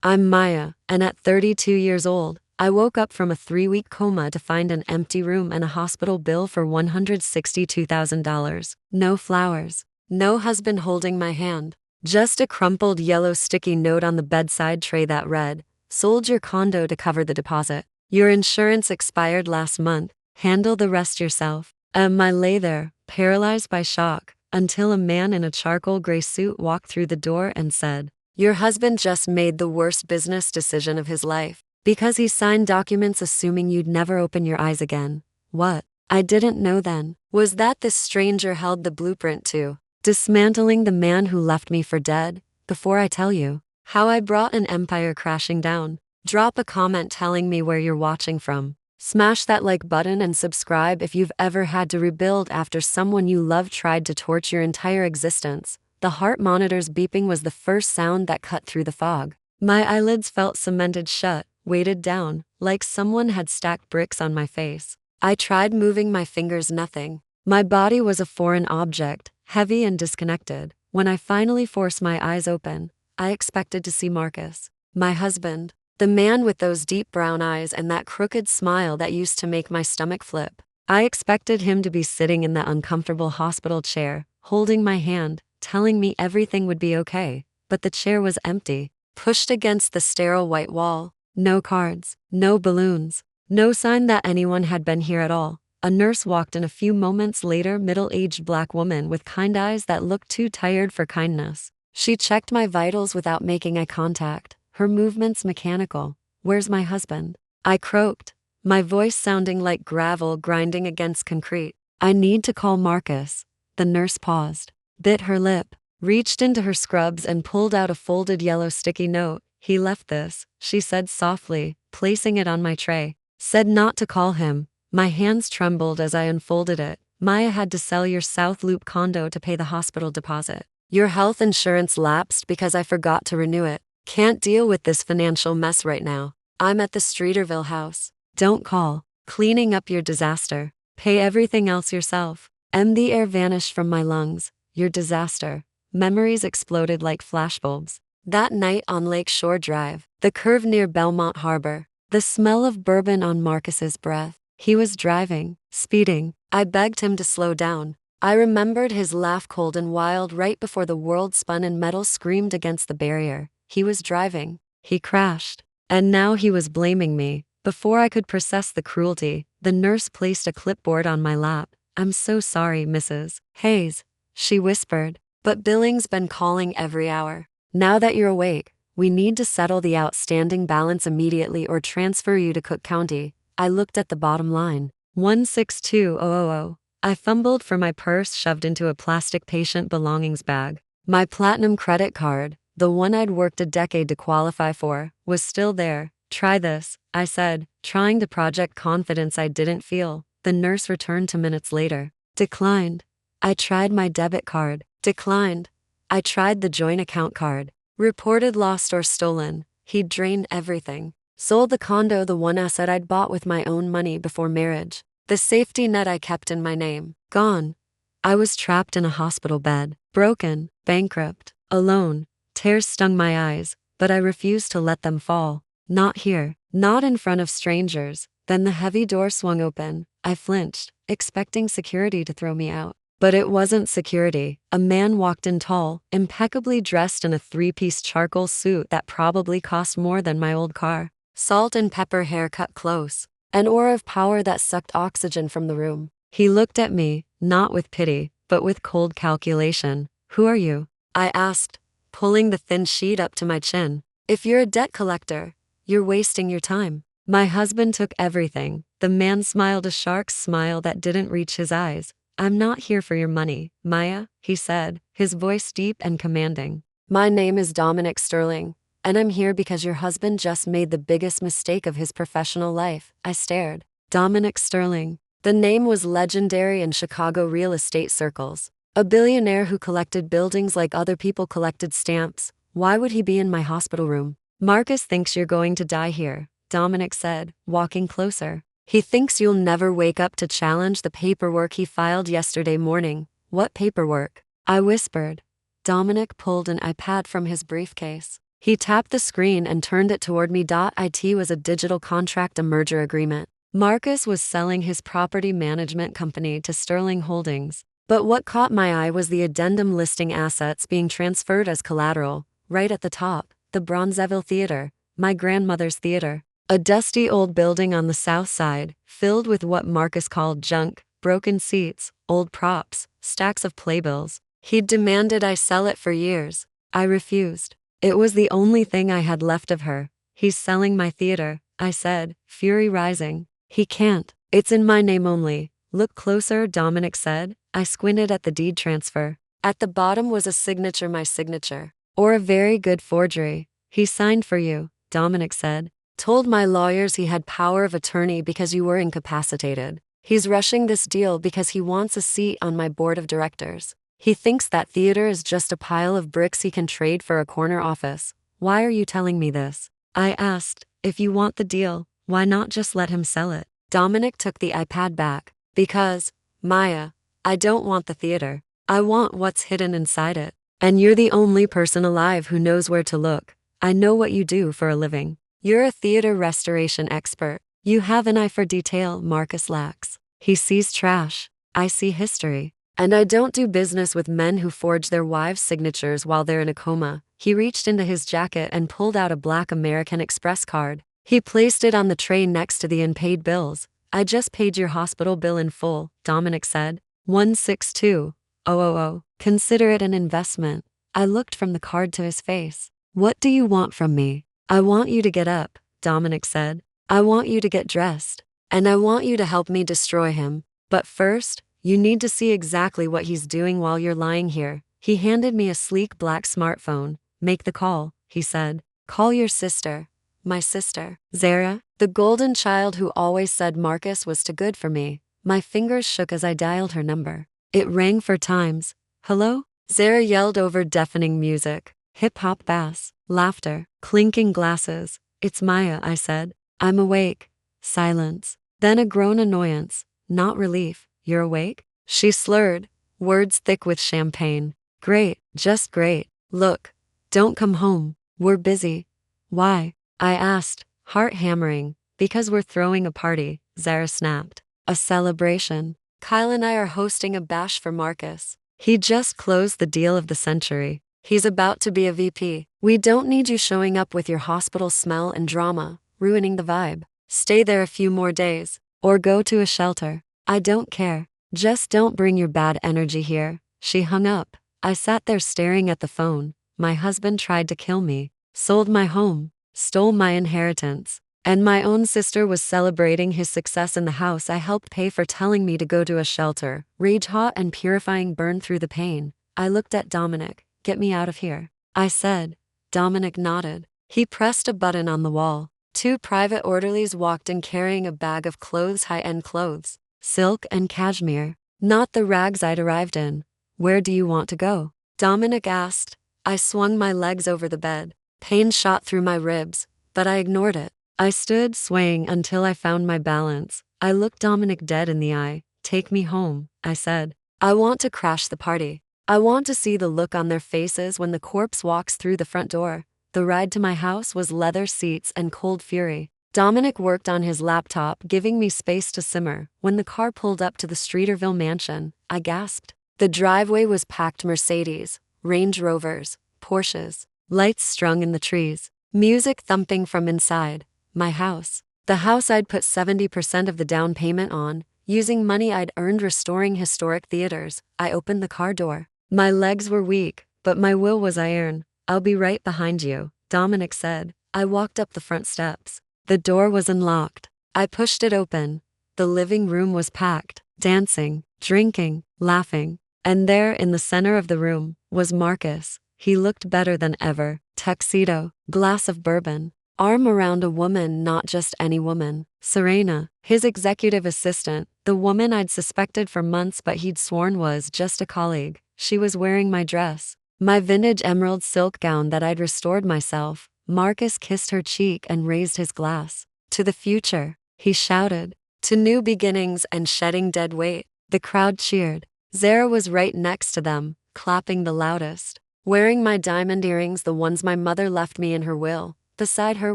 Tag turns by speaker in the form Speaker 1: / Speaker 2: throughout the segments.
Speaker 1: I'm Maya, and at 32 years old, I woke up from a 3-week coma to find an empty room and a hospital bill for $162,000. No flowers. No husband holding my hand. Just a crumpled yellow sticky note on the bedside tray that read, "Sold your condo to cover the deposit. Your insurance expired last month. Handle the rest yourself." I lay there, paralyzed by shock, until a man in a charcoal gray suit walked through the door and said, "Your husband just made the worst business decision of his life, because he signed documents assuming you'd never open your eyes again." What? I didn't know then, was that this stranger held the blueprint to dismantling the man who left me for dead. Before I tell you how I brought an empire crashing down, drop a comment telling me where you're watching from. Smash that like button and subscribe if you've ever had to rebuild after someone you love tried to torch your entire existence. The heart monitor's beeping was the first sound that cut through the fog. My eyelids felt cemented shut, weighted down, like someone had stacked bricks on my face. I tried moving my fingers, nothing. My body was a foreign object, heavy and disconnected. When I finally forced my eyes open, I expected to see Marcus, my husband, the man with those deep brown eyes and that crooked smile that used to make my stomach flip. I expected him to be sitting in that uncomfortable hospital chair, holding my hand, telling me everything would be okay. But the chair was empty, pushed against the sterile white wall. No cards, no balloons, no sign that anyone had been here at all. A nurse walked in a few moments later, middle-aged black woman with kind eyes that looked too tired for kindness. She checked my vitals without making eye contact, her movements mechanical. "Where's my husband?" I croaked, my voice sounding like gravel grinding against concrete. "I need to call Marcus." The nurse paused, bit her lip, reached into her scrubs and pulled out a folded yellow sticky note. "He left this," she said softly, placing it on my tray. "Said not to call him." My hands trembled as I unfolded it. "Maya had to sell your South Loop condo to pay the hospital deposit. Your health insurance lapsed because I forgot to renew it. Can't deal with this financial mess right now. I'm at the Streeterville house. Don't call. Cleaning up your disaster. Pay everything else yourself." The air vanished from my lungs. Your disaster. Memories exploded like flashbulbs. That night on Lakeshore Drive, the curve near Belmont Harbor, the smell of bourbon on Marcus's breath. He was driving, speeding. I begged him to slow down. I remembered his laugh, cold and wild, right before the world spun and metal screamed against the barrier. He was driving. He crashed. And now he was blaming me. Before I could process the cruelty, the nurse placed a clipboard on my lap. "I'm so sorry, Mrs. Hayes," she whispered, "but Billing's been calling every hour. Now that you're awake, we need to settle the outstanding balance immediately or transfer you to Cook County." I looked at the bottom line. 162,000. I fumbled for my purse, shoved into a plastic patient belongings bag. My platinum credit card, the one I'd worked a decade to qualify for, was still there. "Try this," I said, trying to project confidence I didn't feel. The nurse returned 2 minutes later. "Declined." I tried my debit card. "Declined." I tried the joint account card. "Reported lost or stolen." He'd drained everything. Sold the condo, the one asset I'd bought with my own money before marriage. The safety net I kept in my name. Gone. I was trapped in a hospital bed. Broken. Bankrupt. Alone. Tears stung my eyes, but I refused to let them fall. Not here. Not in front of strangers. Then the heavy door swung open. I flinched, expecting security to throw me out. But it wasn't security. A man walked in, tall, impeccably dressed in a 3-piece charcoal suit that probably cost more than my old car. Salt and pepper hair cut close. An aura of power that sucked oxygen from the room. He looked at me, not with pity, but with cold calculation. "Who are you?" I asked, pulling the thin sheet up to my chin. "If you're a debt collector, you're wasting your time." "My husband took everything." The man smiled, a shark's smile that didn't reach his eyes. "I'm not here for your money, Maya," he said, his voice deep and commanding. "My name is Dominic Sterling, and I'm here because your husband just made the biggest mistake of his professional life." I stared. Dominic Sterling. The name was legendary in Chicago real estate circles. A billionaire who collected buildings like other people collected stamps. Why would he be in my hospital room? "Marcus thinks you're going to die here," Dominic said, walking closer. "He thinks you'll never wake up to challenge the paperwork he filed yesterday morning." "What paperwork?" I whispered. Dominic pulled an iPad from his briefcase. He tapped the screen and turned it toward me. It was a digital contract, a merger agreement. Marcus was selling his property management company to Sterling Holdings. But what caught my eye was the addendum listing assets being transferred as collateral. Right at the top, the Bronzeville Theater, my grandmother's theater. A dusty old building on the south side, filled with what Marcus called junk, broken seats, old props, stacks of playbills. He'd demanded I sell it for years. I refused. It was the only thing I had left of her. He's selling my theater, I said, fury rising. He can't. It's in my name only. Look closer, Dominic said. I squinted at the deed transfer. At the bottom was a signature, my signature. Or a very good forgery. He signed for you, Dominic said. Told my lawyers he had power of attorney because you were incapacitated. He's rushing this deal because he wants a seat on my board of directors. He thinks that theater is just a pile of bricks he can trade for a corner office. Why are you telling me this? I asked. If you want the deal, why not just let him sell it? Dominic took the iPad back. Because, Maya, I don't want the theater. I want what's hidden inside it. And you're the only person alive who knows where to look. I know what you do for a living. You're a theater restoration expert. You have an eye for detail Marcus lacks. He sees trash. I see history. And I don't do business with men who forge their wives' signatures while they're in a coma. He reached into his jacket and pulled out a black American Express card. He placed it on the tray next to the unpaid bills. I just paid your hospital bill in full, Dominic said. 162,000. Consider it an investment. I looked from the card to his face. What do you want from me? I want you to get up, Dominic said. I want you to get dressed. And I want you to help me destroy him. But first, you need to see exactly what he's doing while you're lying here. He handed me a sleek black smartphone. Make the call, he said. Call your sister. My sister. Zara, the golden child who always said Marcus was too good for me. My fingers shook as I dialed her number. It rang 4 times. Hello? Zara yelled over deafening music. Hip-hop bass. Laughter. Clinking glasses. It's Maya, I said. I'm awake. Silence. Then a groan, annoyance. Not relief. You're awake? She slurred, words thick with champagne. Great, just great. Look, don't come home. We're busy. Why? I asked, heart hammering. Because we're throwing a party, Zara snapped. A celebration. Kyle and I are hosting a bash for Marcus. He just closed the deal of the century. He's about to be a VP. We don't need you showing up with your hospital smell and drama, ruining the vibe. Stay there a few more days. Or go to a shelter. I don't care. Just don't bring your bad energy here. She hung up. I sat there staring at the phone. My husband tried to kill me, sold my home, stole my inheritance, and my own sister was celebrating his success in the house I helped pay for, telling me to go to a shelter. Rage, hot and purifying, burned through the pain. I looked at Dominic. Get me out of here, I said. Dominic nodded. He pressed a button on the wall. 2 private orderlies walked in carrying a bag of clothes, high-end clothes. Silk and cashmere. Not the rags I'd arrived in. Where do you want to go? Dominic asked. I swung my legs over the bed. Pain shot through my ribs, but I ignored it. I stood swaying until I found my balance. I looked Dominic dead in the eye. Take me home, I said. I want to crash the party. I want to see the look on their faces when the corpse walks through the front door. The ride to my house was leather seats and cold fury. Dominic worked on his laptop, giving me space to simmer. When the car pulled up to the Streeterville mansion, I gasped. The driveway was packed: Mercedes, Range Rovers, Porsches, lights strung in the trees, music thumping from inside. My house. The house I'd put 70% of the down payment on, using money I'd earned restoring historic theaters. I opened the car door. My legs were weak, but my will was iron. I'll be right behind you, Dominic said. I walked up the front steps. The door was unlocked. I pushed it open. The living room was packed, dancing, drinking, laughing. And there, in the center of the room, was Marcus. He looked better than ever. Tuxedo, glass of bourbon, arm around a woman, not just any woman. Serena, his executive assistant, the woman I'd suspected for months but he'd sworn was just a colleague. She was wearing my dress, my vintage emerald silk gown that I'd restored myself. Marcus kissed her cheek and raised his glass. To the future, he shouted. To new beginnings and shedding dead weight. The crowd cheered. Zara was right next to them, clapping the loudest. wearing my diamond earrings, the ones my mother left me in her will. Beside her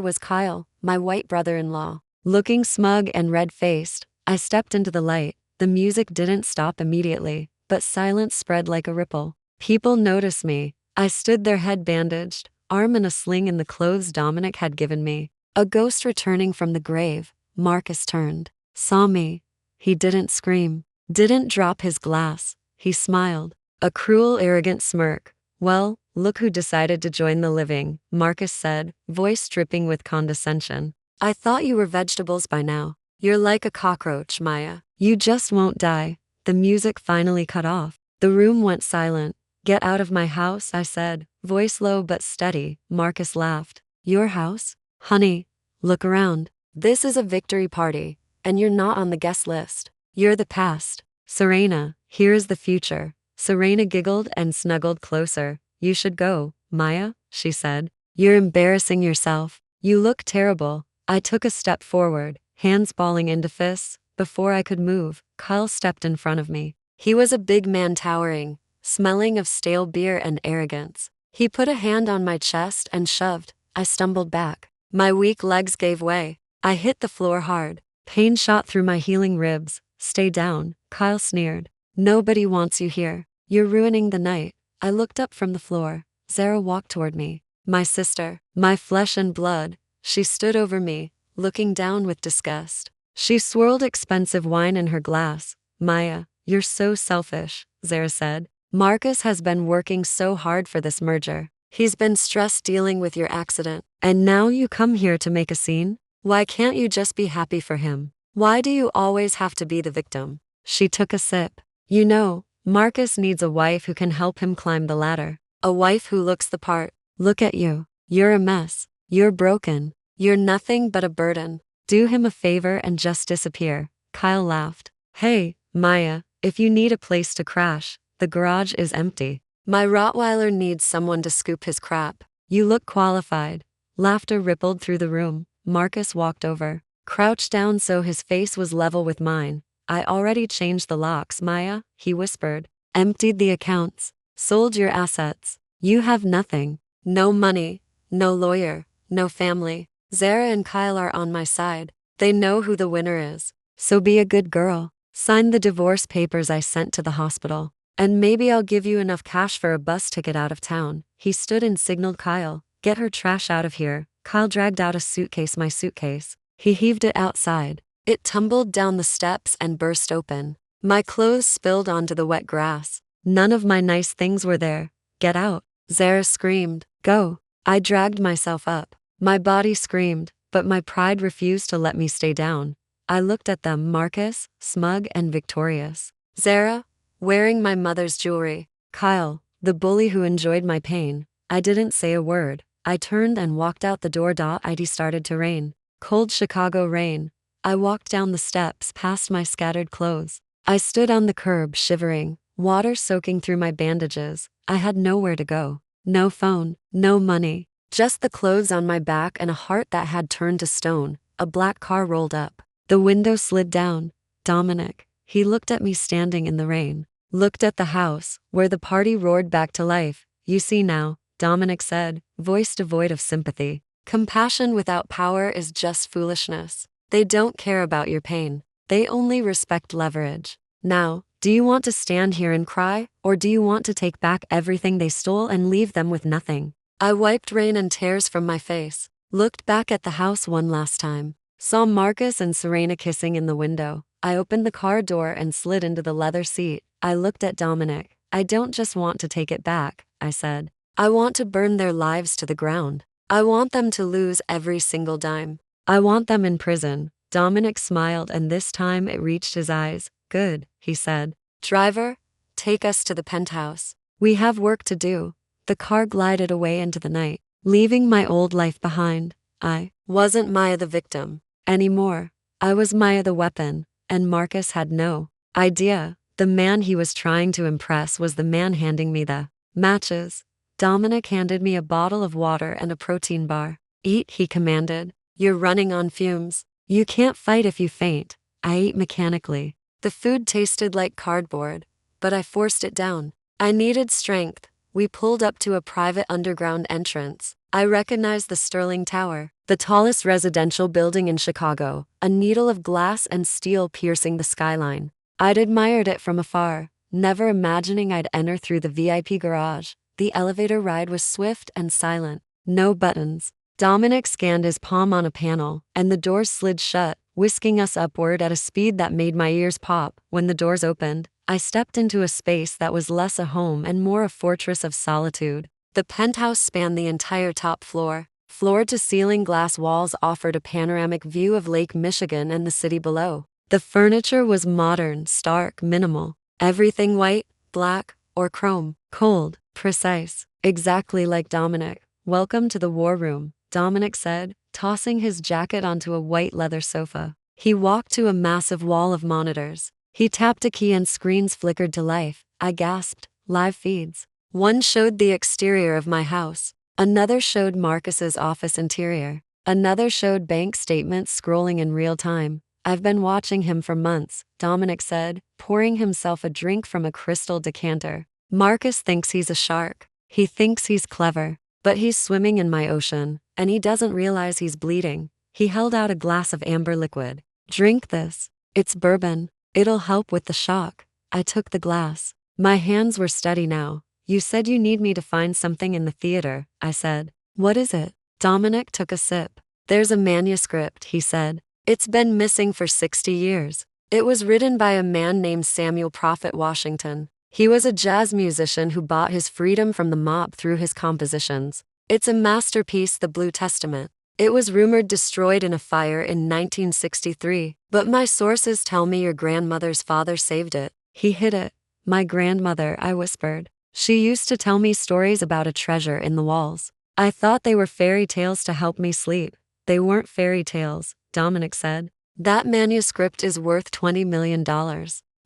Speaker 1: was Kyle, my white brother-in-law. Looking smug and red-faced, I stepped into the light. The music didn't stop immediately, but silence spread like a ripple. People noticed me. I stood there, head bandaged, arm in a sling in the clothes Dominic had given me. A ghost returning from the grave. Marcus turned, saw me. He didn't scream, didn't drop his glass. He smiled, a cruel, arrogant smirk. "Well, look who decided to join the living," Marcus said, voice dripping with condescension. "I thought you were vegetables by now. You're like a cockroach, Maya. You just won't die." The music finally cut off. The room went silent. "Get out of my house," I said, voice low but steady. Marcus laughed. "Your house? Honey, look around. This is a victory party, and you're not on the guest list. You're the past. Serena, here is the future." Serena giggled and snuggled closer. "You should go, Maya," she said. "You're embarrassing yourself. You look terrible." I took a step forward, hands balling into fists. Before I could move, Kyle stepped in front of me. He was a big man, towering, smelling of stale beer and arrogance. He put a hand on my chest and shoved. I stumbled back. My weak legs gave way. I hit the floor hard. Pain shot through my healing ribs. "Stay down," Kyle sneered. "Nobody wants you here. You're ruining the night." I looked up from the floor. Zara walked toward me. My sister, my flesh and blood. She stood over me, looking down with disgust. She swirled expensive wine in her glass. "Maya, you're so selfish," Zara said. "Marcus has been working so hard for this merger. He's been stressed dealing with your accident. And now you come here to make a scene? Why can't you just be happy for him? Why do you always have to be the victim?" She took a sip. "You know, Marcus needs a wife who can help him climb the ladder. A wife who looks the part. Look at you. You're a mess. You're broken. You're nothing but a burden. Do him a favor and just disappear." Kyle laughed. "Hey, Maya, if you need a place to crash, the garage is empty. My Rottweiler needs someone to scoop his crap. You look qualified." Laughter rippled through the room. Marcus walked over, crouched down so his face was level with mine. "I already changed the locks, Maya," he whispered. "Emptied the accounts. Sold your assets. You have nothing. No money. No lawyer. No family. Zara and Kyle are on my side. They know who the winner is. So be a good girl. Sign the divorce papers I sent to the hospital. And maybe I'll give you enough cash for a bus ticket out of town." He stood and signaled Kyle, "Get her trash out of here." Kyle dragged out a suitcase, my suitcase. He heaved it outside. It tumbled down the steps and burst open. My clothes spilled onto the wet grass. None of my nice things were there. "Get out," Zara screamed. "Go." I dragged myself up. My body screamed, but my pride refused to let me stay down. I looked at them, Marcus, smug and victorious. Zara, wearing my mother's jewelry. Kyle, the bully who enjoyed my pain. I didn't say a word. I turned and walked out the door. It started to rain. Cold Chicago rain. I walked down the steps past my scattered clothes. I stood on the curb shivering, water soaking through my bandages. I had nowhere to go. No phone, no money. Just the clothes on my back and a heart that had turned to stone. A black car rolled up. The window slid down. Dominic. He looked at me standing in the rain. Looked at the house, where the party roared back to life. "You see now," Dominic said, voice devoid of sympathy. "Compassion without power is just foolishness. They don't care about your pain. They only respect leverage. Now, do you want to stand here and cry, or do you want to take back everything they stole and leave them with nothing?" I wiped rain and tears from my face, looked back at the house one last time, saw Marcus and Serena kissing in the window. I opened the car door and slid into the leather seat. I looked at Dominic. "I don't just want to take it back," I said. "I want to burn their lives to the ground. I want them to lose every single dime. I want them in prison." Dominic smiled, and this time it reached his eyes. "Good," he said. "Driver, take us to the penthouse. We have work to do." The car glided away into the night, leaving my old life behind. I wasn't Maya the victim anymore. I was Maya the weapon, and Marcus had no idea. The man he was trying to impress was the man handing me the matches. Dominic handed me a bottle of water and a protein bar. "Eat," he commanded. "You're running on fumes. You can't fight if you faint." I ate mechanically. The food tasted like cardboard, but I forced it down. I needed strength, We pulled up to a private underground entrance. I recognized the Sterling Tower, the tallest residential building in Chicago, a needle of glass and steel piercing the skyline. I'd admired it from afar, never imagining I'd enter through the VIP garage. The elevator ride was swift and silent. No buttons. Dominic scanned his palm on a panel, and the doors slid shut, whisking us upward at a speed that made my ears pop. When the doors opened, I stepped into a space that was less a home and more a fortress of solitude. The penthouse spanned the entire top floor. Floor-to-ceiling glass walls offered a panoramic view of Lake Michigan and the city below. The furniture was modern, stark, minimal. Everything white, black, or chrome. Cold, precise. Exactly like Dominic. "Welcome to the war room," Dominic said, tossing his jacket onto a white leather sofa. He walked to a massive wall of monitors. He tapped a key and screens flickered to life. I gasped. Live feeds. One showed the exterior of my house. Another showed Marcus's office interior. Another showed bank statements scrolling in real time. "I've been watching him for months," Dominic said, pouring himself a drink from a crystal decanter. "Marcus thinks he's a shark. He thinks he's clever. But he's swimming in my ocean, and he doesn't realize he's bleeding." He held out a glass of amber liquid. "Drink this. It's bourbon. It'll help with the shock." I took the glass. My hands were steady now. "You said you need me to find something in the theater," I said. "What is it?" Dominic took a sip. "There's a manuscript," he said. "It's been missing for 60 years. It was written by a man named Samuel Prophet Washington. He was a jazz musician who bought his freedom from the mob through his compositions. It's a masterpiece, the Blue Testament. It was rumored destroyed in a fire in 1963, but my sources tell me your grandmother's father saved it." He hid it. "My grandmother," I whispered. "She used to tell me stories about a treasure in the walls. I thought they were fairy tales to help me sleep." "They weren't fairy tales," Dominic said. "That manuscript is worth $20 million.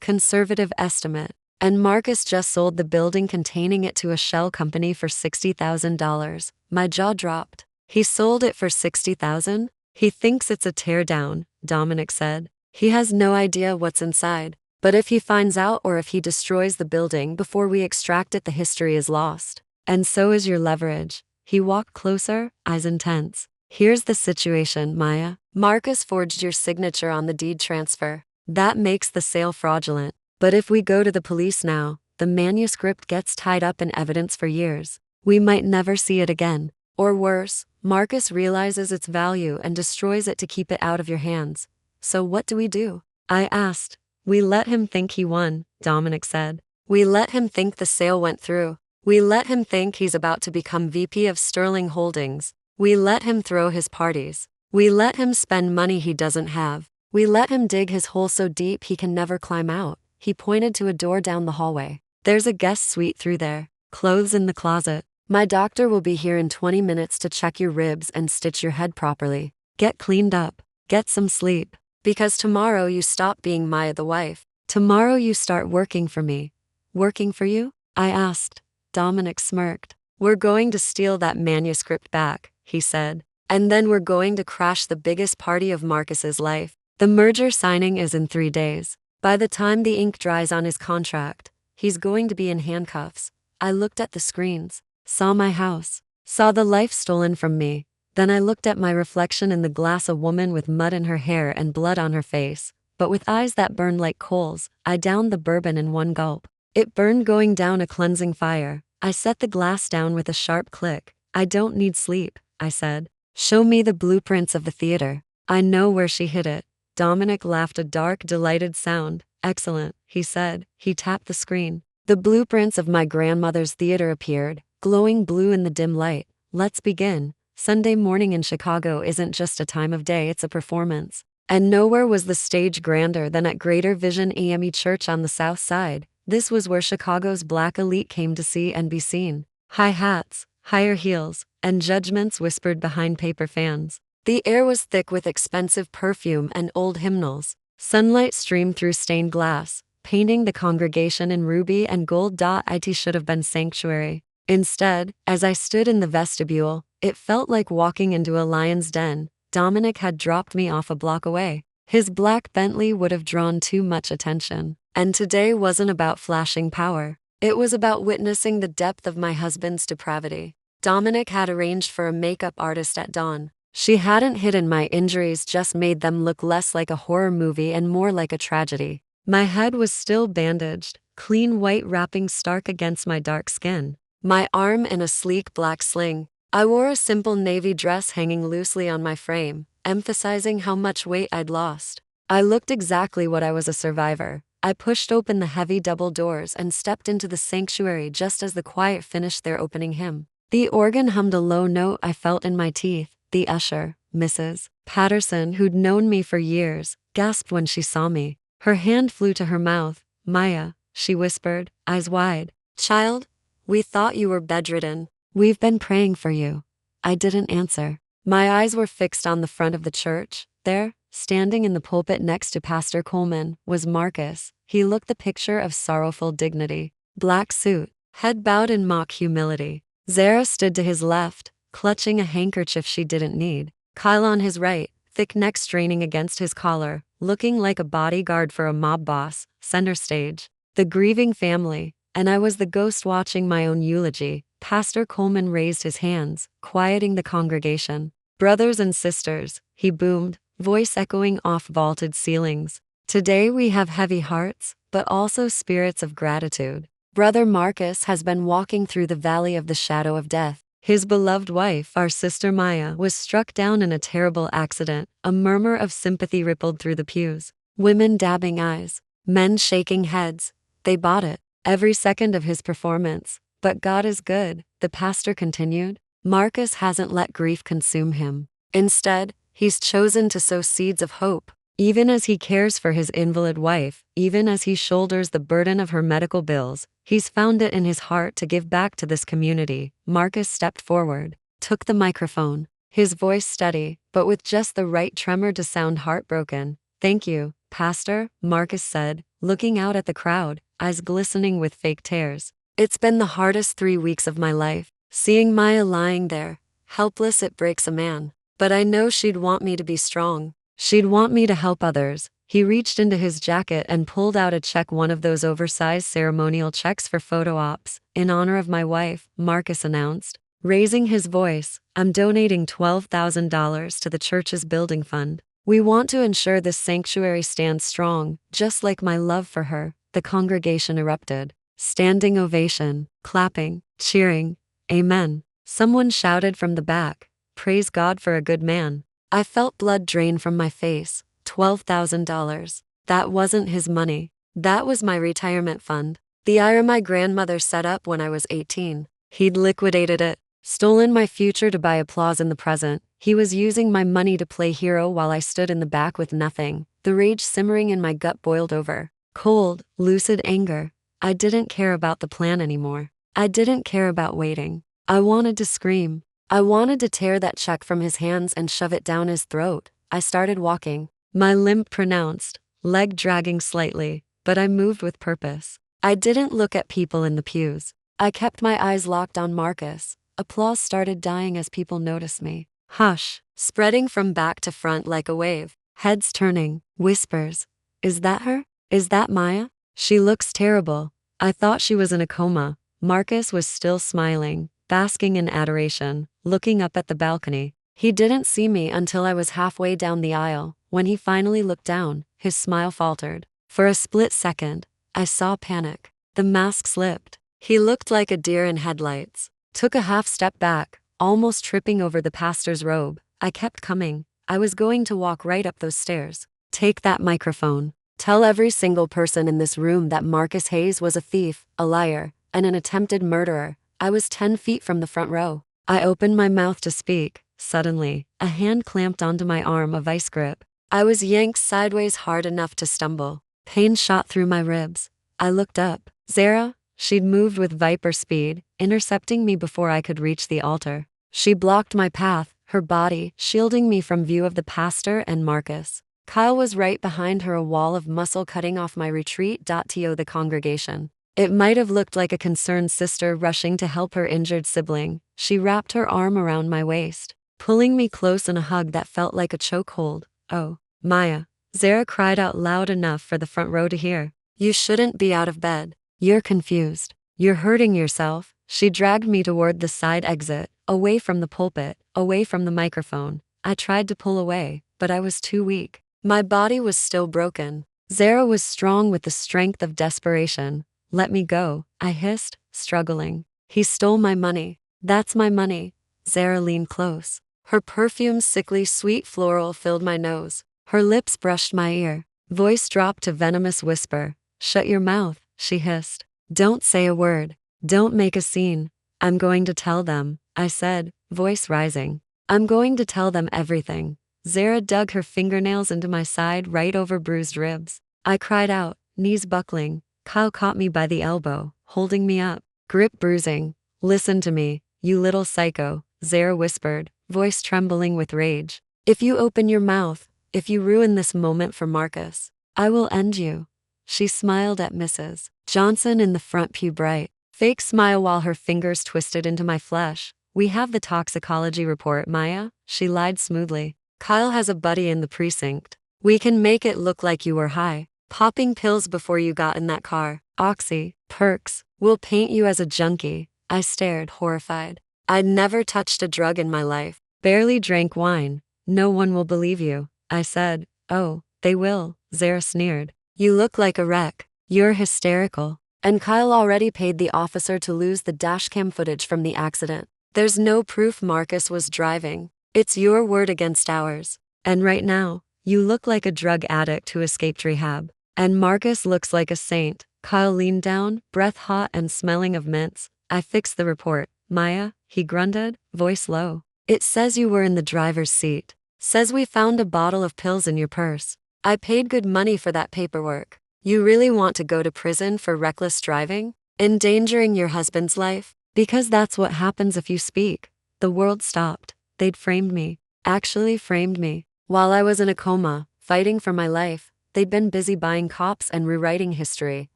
Speaker 1: Conservative estimate. And Marcus just sold the building containing it to a shell company for $60,000. My jaw dropped. "He sold it for $60,000? He thinks it's a teardown," Dominic said. "He has no idea what's inside. But if he finds out or if he destroys the building before we extract it, the history is lost. And so is your leverage." He walked closer, eyes intense. "Here's the situation, Maya. Marcus forged your signature on the deed transfer. That makes the sale fraudulent. But if we go to the police now, the manuscript gets tied up in evidence for years. We might never see it again. Or worse, Marcus realizes its value and destroys it to keep it out of your hands. So what do we do?" I asked. "We let him think he won," Dominic said. "We let him think the sale went through. We let him think he's about to become VP of Sterling Holdings. We let him throw his parties. We let him spend money he doesn't have. We let him dig his hole so deep he can never climb out." He pointed to a door down the hallway. "There's a guest suite through there. Clothes in the closet. My doctor will be here in 20 minutes to check your ribs and stitch your head properly. Get cleaned up. Get some sleep. Because tomorrow you stop being Maya the wife. Tomorrow you start working for me." "Working for you?" I asked. Dominic smirked. "We're going to steal that manuscript back," he said. "And then we're going to crash the biggest party of Marcus's life. The merger signing is in 3 days. By the time the ink dries on his contract, he's going to be in handcuffs." I looked at the screens, saw my house, saw the life stolen from me. Then I looked at my reflection in the glass, a woman with mud in her hair and blood on her face, but with eyes that burned like coals. I downed the bourbon in one gulp. It burned, going down a cleansing fire. I set the glass down with a sharp click. "I don't need sleep," I said. "Show me the blueprints of the theater. I know where she hid it." Dominic laughed, a dark, delighted sound. "Excellent," he said. He tapped the screen. The blueprints of my grandmother's theater appeared, glowing blue in the dim light. "Let's begin. Sunday morning in Chicago isn't just a time of day, it's a performance." And nowhere was the stage grander than at Greater Vision AME Church on the South Side. This was where Chicago's black elite came to see and be seen. High hats, higher heels, and judgments whispered behind paper fans. The air was thick with expensive perfume and old hymnals. Sunlight streamed through stained glass, painting the congregation in ruby and gold. It should have been sanctuary. Instead, as I stood in the vestibule, it felt like walking into a lion's den. Dominic had dropped me off a block away. His black Bentley would have drawn too much attention. And today wasn't about flashing power. It was about witnessing the depth of my husband's depravity. Dominic had arranged for a makeup artist at dawn. She hadn't hidden my injuries, just made them look less like a horror movie and more like a tragedy. My head was still bandaged, clean white wrapping stark against my dark skin. My arm in a sleek black sling. I wore a simple navy dress hanging loosely on my frame, emphasizing how much weight I'd lost. I looked exactly what I was, a survivor. I pushed open the heavy double doors and stepped into the sanctuary just as the choir finished their opening hymn. The organ hummed a low note I felt in my teeth. The usher, Mrs. Patterson, who'd known me for years, gasped when she saw me. Her hand flew to her mouth. "Maya," she whispered, eyes wide. "Child, we thought you were bedridden. We've been praying for you." I didn't answer. My eyes were fixed on the front of the church. There, standing in the pulpit next to Pastor Coleman, was Marcus. He looked the picture of sorrowful dignity. Black suit, head bowed in mock humility. Zara stood to his left, clutching a handkerchief she didn't need. Kyle on his right, thick neck straining against his collar, looking like a bodyguard for a mob boss. Center stage, the grieving family, and I was the ghost watching my own eulogy. Pastor Coleman raised his hands, quieting the congregation. "Brothers and sisters," he boomed, voice echoing off vaulted ceilings. "Today we have heavy hearts, but also spirits of gratitude. Brother Marcus has been walking through the valley of the shadow of death. His beloved wife, our sister Maya, was struck down in a terrible accident." A murmur of sympathy rippled through the pews. Women dabbing eyes, men shaking heads. They bought it, every second of his performance. "But God is good," the pastor continued. "Marcus hasn't let grief consume him. Instead, he's chosen to sow seeds of hope. Even as he cares for his invalid wife, even as he shoulders the burden of her medical bills, he's found it in his heart to give back to this community." Marcus stepped forward, took the microphone, his voice steady, but with just the right tremor to sound heartbroken. "Thank you, Pastor," Marcus said, looking out at the crowd, eyes glistening with fake tears. "It's been the hardest 3 weeks of my life. Seeing Maya lying there, helpless, it breaks a man. But I know she'd want me to be strong. She'd want me to help others." He reached into his jacket and pulled out a check, one of those oversized ceremonial checks for photo ops. "In honor of my wife," Marcus announced, raising his voice, "I'm donating $12,000 to the church's building fund. We want to ensure this sanctuary stands strong, just like my love for her." The congregation erupted. Standing ovation, clapping, cheering. "Amen." Someone shouted from the back, "Praise God for a good man." I felt blood drain from my face. $12,000. That wasn't his money. That was my retirement fund. The IRA my grandmother set up when I was 18. He'd liquidated it, stolen my future to buy applause in the present. He was using my money to play hero while I stood in the back with nothing. The rage simmering in my gut boiled over. Cold, lucid anger. I didn't care about the plan anymore. I didn't care about waiting. I wanted to scream. I wanted to tear that check from his hands and shove it down his throat. I started walking, my limp pronounced, leg dragging slightly, but I moved with purpose. I didn't look at people in the pews. I kept my eyes locked on Marcus. Applause started dying as people noticed me. Hush, spreading from back to front like a wave. Heads turning, whispers. "Is that her? Is that Maya? She looks terrible." I thought she was in a coma. Marcus was still smiling, basking in adoration, looking up at the balcony. He didn't see me until I was halfway down the aisle. When he finally looked down, his smile faltered. For a split second, I saw panic. The mask slipped. He looked like a deer in headlights. Took a half step back, almost tripping over the pastor's robe. I kept coming. I was going to walk right up those stairs. "Take that microphone. Tell every single person in this room that Marcus Hayes was a thief, a liar, and an attempted murderer." I was 10 feet from the front row. I opened my mouth to speak. Suddenly, a hand clamped onto my arm, a vice grip. I was yanked sideways hard enough to stumble. Pain shot through my ribs. I looked up. Zara? She'd moved with viper speed, intercepting me before I could reach the altar. She blocked my path, her body shielding me from view of the pastor and Marcus. Kyle was right behind her, a wall of muscle cutting off my retreat. To the congregation, it might have looked like a concerned sister rushing to help her injured sibling. She wrapped her arm around my waist, pulling me close in a hug that felt like a chokehold. "Oh, Maya," Zara cried out loud enough for the front row to hear. "You shouldn't be out of bed. You're confused." You're hurting yourself. She dragged me toward the side exit, away from the pulpit, away from the microphone. I tried to pull away, but I was too weak. My body was still broken. Zara was strong with the strength of desperation. Let me go, I hissed, struggling. He stole my money. That's my money. Zara leaned close. Her perfume's sickly sweet floral filled my nose. Her lips brushed my ear. Voice dropped to venomous whisper. Shut your mouth, she hissed. Don't say a word. Don't make a scene. I'm going to tell them, I said, voice rising. I'm going to tell them everything. Zara dug her fingernails into my side right over bruised ribs. I cried out, knees buckling. Kyle caught me by the elbow, holding me up. Grip bruising. Listen to me, you little psycho, Zara whispered, voice trembling with rage. If you open your mouth, if you ruin this moment for Marcus, I will end you. She smiled at Mrs. Johnson in the front pew bright. Fake smile while her fingers twisted into my flesh. We have the toxicology report, Maya, she lied smoothly. Kyle has a buddy in the precinct. We can make it look like you were high, popping pills before you got in that car. Oxy, perks, we'll paint you as a junkie. I stared, horrified. I'd never touched a drug in my life. Barely drank wine. No one will believe you, I said. Oh, they will, Zara sneered. You look like a wreck. You're hysterical. And Kyle already paid the officer to lose the dashcam footage from the accident. There's no proof Marcus was driving. It's your word against ours. And right now, you look like a drug addict who escaped rehab. And Marcus looks like a saint. Kyle leaned down, breath hot and smelling of mints. I fixed the report. Maya, he grunted, voice low. It says you were in the driver's seat. Says we found a bottle of pills in your purse. I paid good money for that paperwork. You really want to go to prison for reckless driving? Endangering your husband's life? Because that's what happens if you speak. The world stopped. They'd framed me. Actually framed me. While I was in a coma, fighting for my life, they'd been busy buying cops and rewriting history.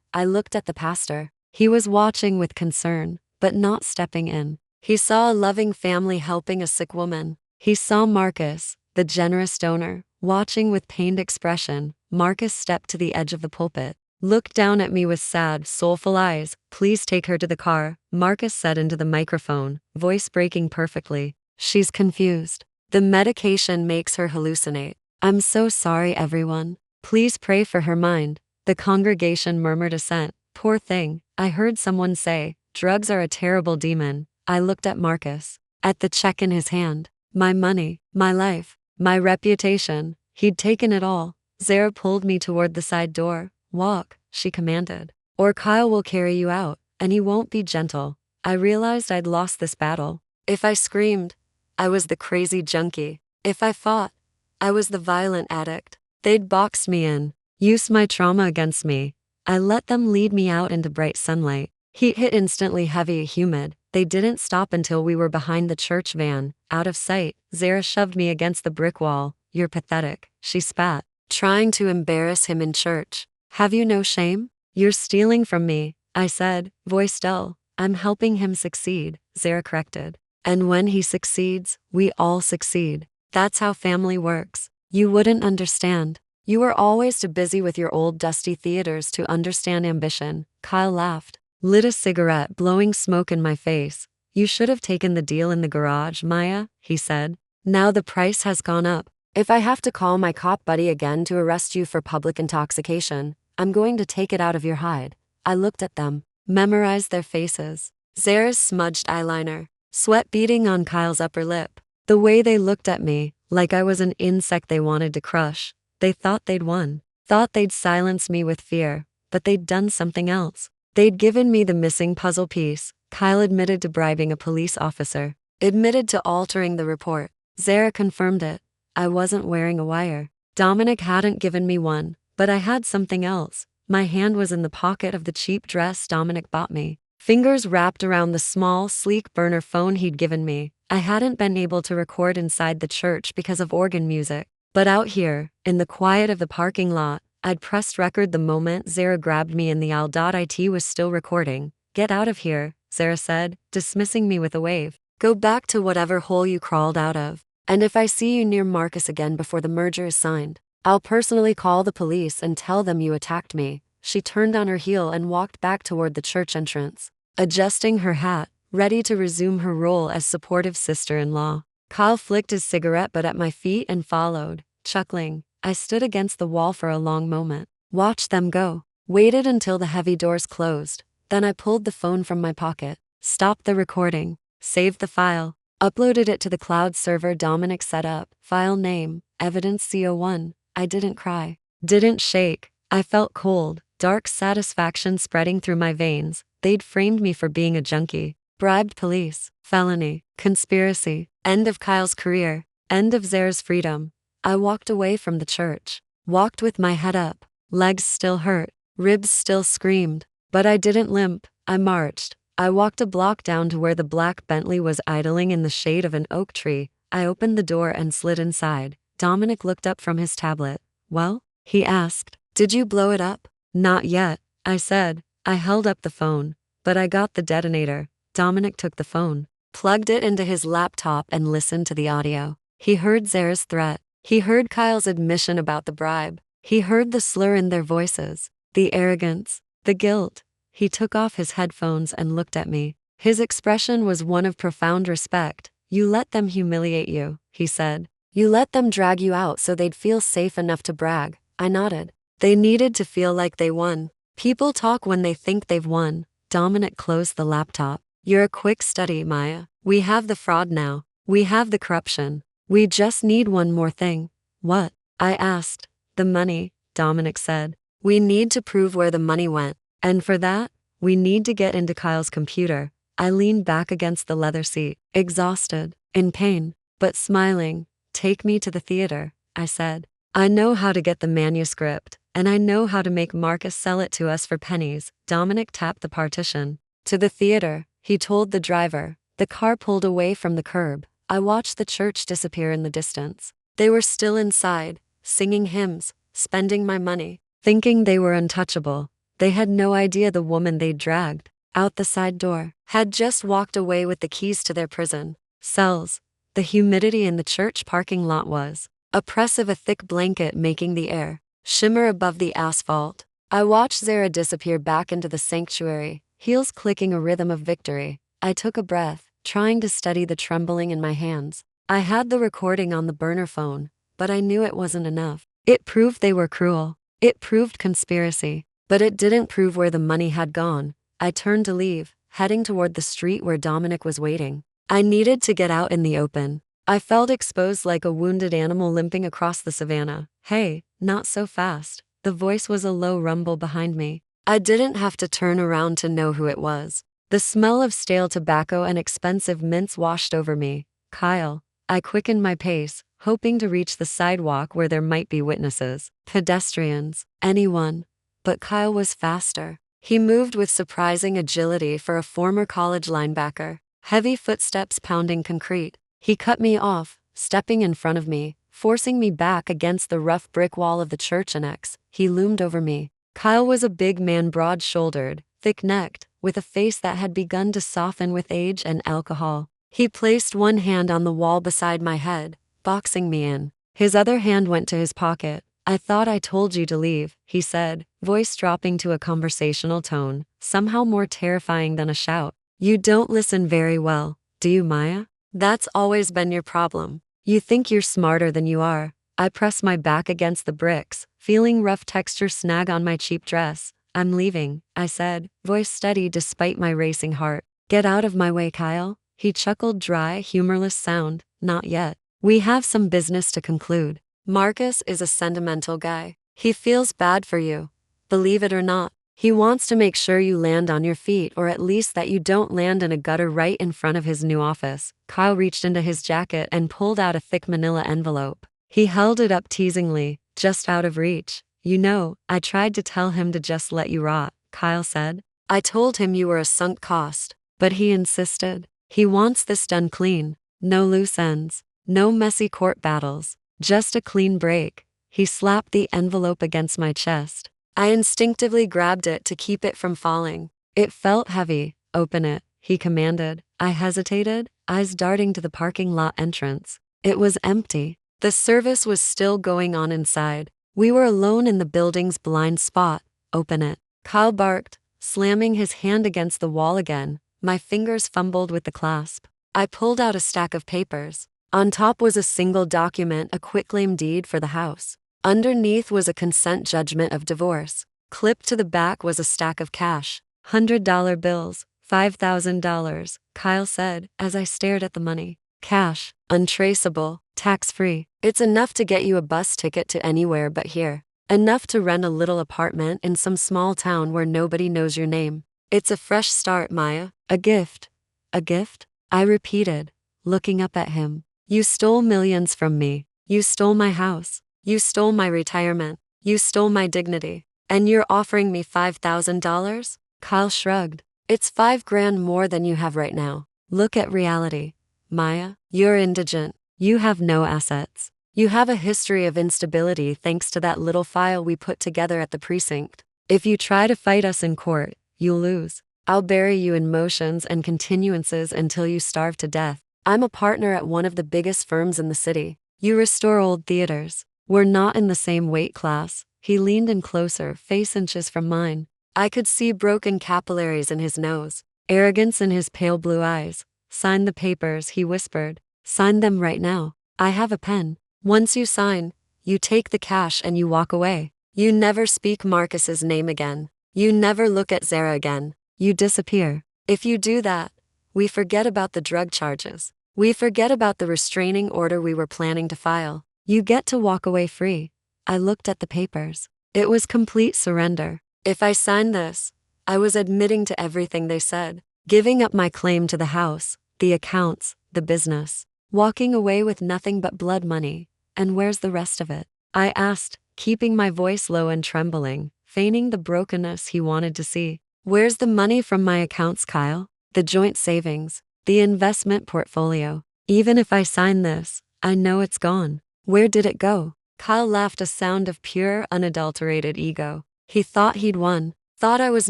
Speaker 1: I looked at the pastor. He was watching with concern, but not stepping in. He saw a loving family helping a sick woman. He saw Marcus, the generous donor, watching with pained expression. Marcus stepped to the edge of the pulpit, looked down at me with sad, soulful eyes. Please take her to the car, Marcus said into the microphone, voice breaking perfectly. She's confused. The medication makes her hallucinate. I'm so sorry, everyone. Please pray for her mind. The congregation murmured assent. Poor thing, I heard someone say, drugs are a terrible demon. I looked at Marcus, at the check in his hand. My money, my life, my reputation. He'd taken it all. Zara pulled me toward the side door. Walk, she commanded. Or Kyle will carry you out, and he won't be gentle. I realized I'd lost this battle. If I screamed, I was the crazy junkie. If I fought, I was the violent addict. They'd boxed me in, used my trauma against me. I let them lead me out into bright sunlight. Heat hit instantly heavy, humid. They didn't stop until we were behind the church van, out of sight. Zara shoved me against the brick wall. You're pathetic, she spat, trying to embarrass him in church. Have you no shame? You're stealing from me, I said, voice dull. I'm helping him succeed, Zara corrected. And when he succeeds, we all succeed. That's how family works. You wouldn't understand. You were always too busy with your old dusty theaters to understand ambition. Kyle laughed, lit a cigarette, blowing smoke in my face. You should have taken the deal in the garage, Maya, he said. Now the price has gone up. If I have to call my cop buddy again to arrest you for public intoxication, I'm going to take it out of your hide. I looked at them, memorized their faces. Zara's smudged eyeliner, sweat beading on Kyle's upper lip. The way they looked at me, like I was an insect they wanted to crush. They thought they'd won, thought they'd silence me with fear, but they'd done something else. They'd given me the missing puzzle piece. Kyle admitted to bribing a police officer, admitted to altering the report. Zara confirmed it. I wasn't wearing a wire. Dominic hadn't given me one, but I had something else. My hand was in the pocket of the cheap dress Dominic bought me. Fingers wrapped around the small, sleek burner phone he'd given me. I hadn't been able to record inside the church because of organ music. But out here, in the quiet of the parking lot, I'd pressed record the moment Zara grabbed me in the aisle. It was still recording. Get out of here, Zara said, dismissing me with a wave. Go back to whatever hole you crawled out of. And if I see you near Marcus again before the merger is signed, I'll personally call the police and tell them you attacked me. She turned on her heel and walked back toward the church entrance. adjusting her hat, ready to resume her role as supportive sister-in-law. Kyle flicked his cigarette butt at my feet and followed, chuckling. I stood against the wall for a long moment, watched them go, waited until the heavy doors closed. Then I pulled the phone from my pocket, stopped the recording, saved the file, uploaded it to the cloud server Dominic set up. File name, evidence CO1. I didn't cry, didn't shake. I felt cold, dark satisfaction spreading through my veins. They'd framed me for being a junkie, bribed police, felony, conspiracy. End of Kyle's career, end of Zara's freedom. I walked away from the church, walked with my head up, legs still hurt, ribs still screamed, but I didn't limp. I marched. I walked a block down to where the black Bentley was idling in the shade of an oak tree. I opened the door and slid inside. Dominic looked up from his tablet. Well? He asked. Did you blow it up? Not yet, I said. I held up the phone, but I got the detonator. Dominic took the phone, plugged it into his laptop and listened to the audio. He heard Zara's threat. He heard Kyle's admission about the bribe. He heard the slur in their voices, the arrogance, the guilt. He took off his headphones and looked at me. His expression was one of profound respect. You let them humiliate you, he said. You let them drag you out so they'd feel safe enough to brag. I nodded. They needed to feel like they won. People talk when they think they've won. Dominic closed the laptop. You're a quick study, Maya. We have the fraud now. We have the corruption. We just need one more thing. What? I asked. The money, Dominic said. We need to prove where the money went. And for that, we need to get into Kyle's computer. I leaned back against the leather seat, exhausted, in pain, but smiling. Take me to the theater, I said. I know how to get the manuscript, and I know how to make Marcus sell it to us for pennies. Dominic tapped the partition. To the theater, he told the driver. The car pulled away from the curb. I watched the church disappear in the distance. They were still inside, singing hymns, spending my money, thinking they were untouchable. They had no idea the woman they'd dragged out the side door had just walked away with the keys to their prison cells. The humidity in the church parking lot was oppressive, a thick blanket making the air shimmer above the asphalt. I watched Zara disappear back into the sanctuary, heels clicking a rhythm of victory. I took a breath, trying to steady the trembling in my hands. I had the recording on the burner phone, but I knew it wasn't enough. It proved they were cruel. It proved conspiracy, but it didn't prove where the money had gone. I turned to leave, heading toward the street where Dominic was waiting. I needed to get out in the open. I felt exposed like a wounded animal limping across the savannah. Hey, not so fast. The voice was a low rumble behind me. I didn't have to turn around to know who it was. The smell of stale tobacco and expensive mints washed over me. Kyle. I quickened my pace, hoping to reach the sidewalk where there might be witnesses, pedestrians, anyone. But Kyle was faster. He moved with surprising agility for a former college linebacker. Heavy footsteps pounding concrete. He cut me off, stepping in front of me, forcing me back against the rough brick wall of the church annex. He loomed over me. Kyle was a big man, broad-shouldered, thick-necked, with a face that had begun to soften with age and alcohol. He placed one hand on the wall beside my head, boxing me in. His other hand went to his pocket. I thought I told you to leave, he said, voice dropping to a conversational tone, somehow more terrifying than a shout. You don't listen very well, do you, Maya? That's always been your problem. You think you're smarter than you are. I pressed my back against the bricks, feeling rough texture snag on my cheap dress. I'm leaving, I said, voice steady despite my racing heart. Get out of my way, Kyle. He chuckled, dry, humorless sound. Not yet. We have some business to conclude. Marcus is a sentimental guy. He feels bad for you. Believe it or not, he wants to make sure you land on your feet, or at least that you don't land in a gutter right in front of his new office. Kyle reached into his jacket and pulled out a thick manila envelope. He held it up teasingly, just out of reach. You know, I tried to tell him to just let you rot, Kyle said. I told him you were a sunk cost, but he insisted. He wants this done clean. No loose ends. No messy court battles. Just a clean break. He slapped the envelope against my chest. I instinctively grabbed it to keep it from falling. It felt heavy. Open it, he commanded. I hesitated, eyes darting to the parking lot entrance. It was empty. The service was still going on inside. We were alone in the building's blind spot. Open it. Kyle barked, slamming his hand against the wall again. My fingers fumbled with the clasp. I pulled out a stack of papers. On top was a single document, a quitclaim deed for the house. Underneath was a consent judgment of divorce. Clipped to the back was a stack of cash. $100 bills. $5,000, Kyle said, as I stared at the money. Cash, untraceable, tax-free. It's enough to get you a bus ticket to anywhere but here. Enough to rent a little apartment in some small town where nobody knows your name. It's a fresh start, Maya. A gift. A gift? I repeated, looking up at him. You stole millions from me. You stole my house. You stole my retirement. You stole my dignity. And you're offering me $5,000? Kyle shrugged. It's $5,000 more than you have right now. Look at reality. Maya, you're indigent. You have no assets. You have a history of instability thanks to that little file we put together at the precinct. If you try to fight us in court, you'll lose. I'll bury you in motions and continuances until you starve to death. I'm a partner at one of the biggest firms in the city. You restore old theaters. We're not in the same weight class. He leaned in closer, face inches from mine. I could see broken capillaries in his nose, arrogance in his pale blue eyes. Sign the papers, he whispered. Sign them right now. I have a pen. Once you sign, you take the cash and you walk away. You never speak Marcus's name again. You never look at Zara again. You disappear. If you do that, we forget about the drug charges. We forget about the restraining order we were planning to file. You get to walk away free. I looked at the papers. It was complete surrender. If I signed this, I was admitting to everything they said, giving up my claim to the house, the accounts, the business, walking away with nothing but blood money. And where's the rest of it? I asked, keeping my voice low and trembling, feigning the brokenness he wanted to see. Where's the money from my accounts, Kyle? The joint savings, the investment portfolio. Even if I sign this, I know it's gone. Where did it go? Kyle laughed, a sound of pure, unadulterated ego. He thought he'd won, thought I was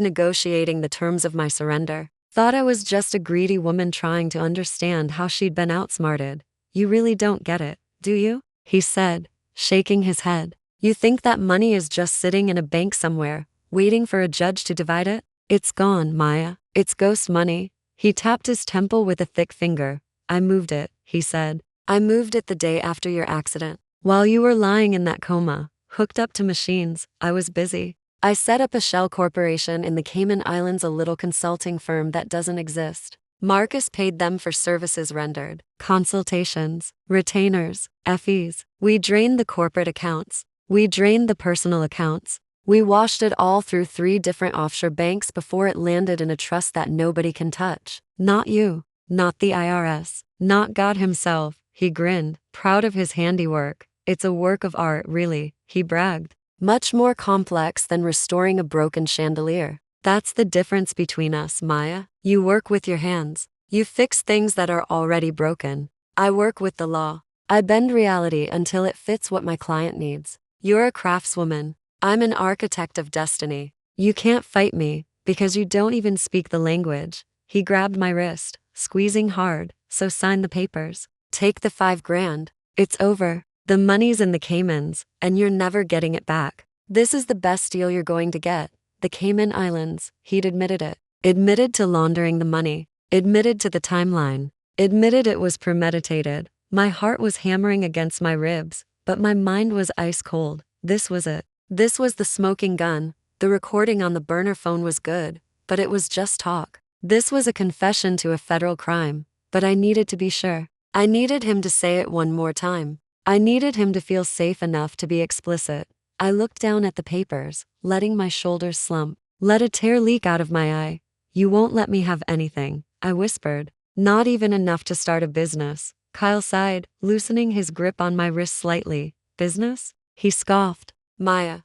Speaker 1: negotiating the terms of my surrender, thought I was just a greedy woman trying to understand how she'd been outsmarted. You really don't get it, do you? He said, shaking his head. You think that money is just sitting in a bank somewhere, waiting for a judge to divide it? It's gone, Maya. It's ghost money. He tapped his temple with a thick finger. I moved it, he said. I moved it the day after your accident. While you were lying in that coma, hooked up to machines, I was busy. I set up a shell corporation in the Cayman Islands, a little consulting firm that doesn't exist. Marcus paid them for services rendered, consultations, retainers, fees. We drained the corporate accounts. We drained the personal accounts. We washed it all through 3 different offshore banks before it landed in a trust that nobody can touch. Not you, not the IRS, not God himself. He grinned, proud of his handiwork. It's a work of art, really, he bragged. Much more complex than restoring a broken chandelier. That's the difference between us, Maya. You work with your hands. You fix things that are already broken. I work with the law. I bend reality until it fits what my client needs. You're a craftswoman. I'm an architect of destiny. You can't fight me, because you don't even speak the language. He grabbed my wrist, squeezing hard. So sign the papers. Take the $5,000. It's over. The money's in the Caymans, and you're never getting it back. This is the best deal you're going to get. The Cayman Islands, he'd admitted it. Admitted to laundering the money. Admitted to the timeline. Admitted it was premeditated. My heart was hammering against my ribs, but my mind was ice cold. This was it. This was the smoking gun. The recording on the burner phone was good, but it was just talk. This was a confession to a federal crime, but I needed to be sure. I needed him to say it one more time. I needed him to feel safe enough to be explicit. I looked down at the papers, letting my shoulders slump. Let a tear leak out of my eye. You won't let me have anything, I whispered. Not even enough to start a business. Kyle sighed, loosening his grip on my wrist slightly. Business? He scoffed. Maya,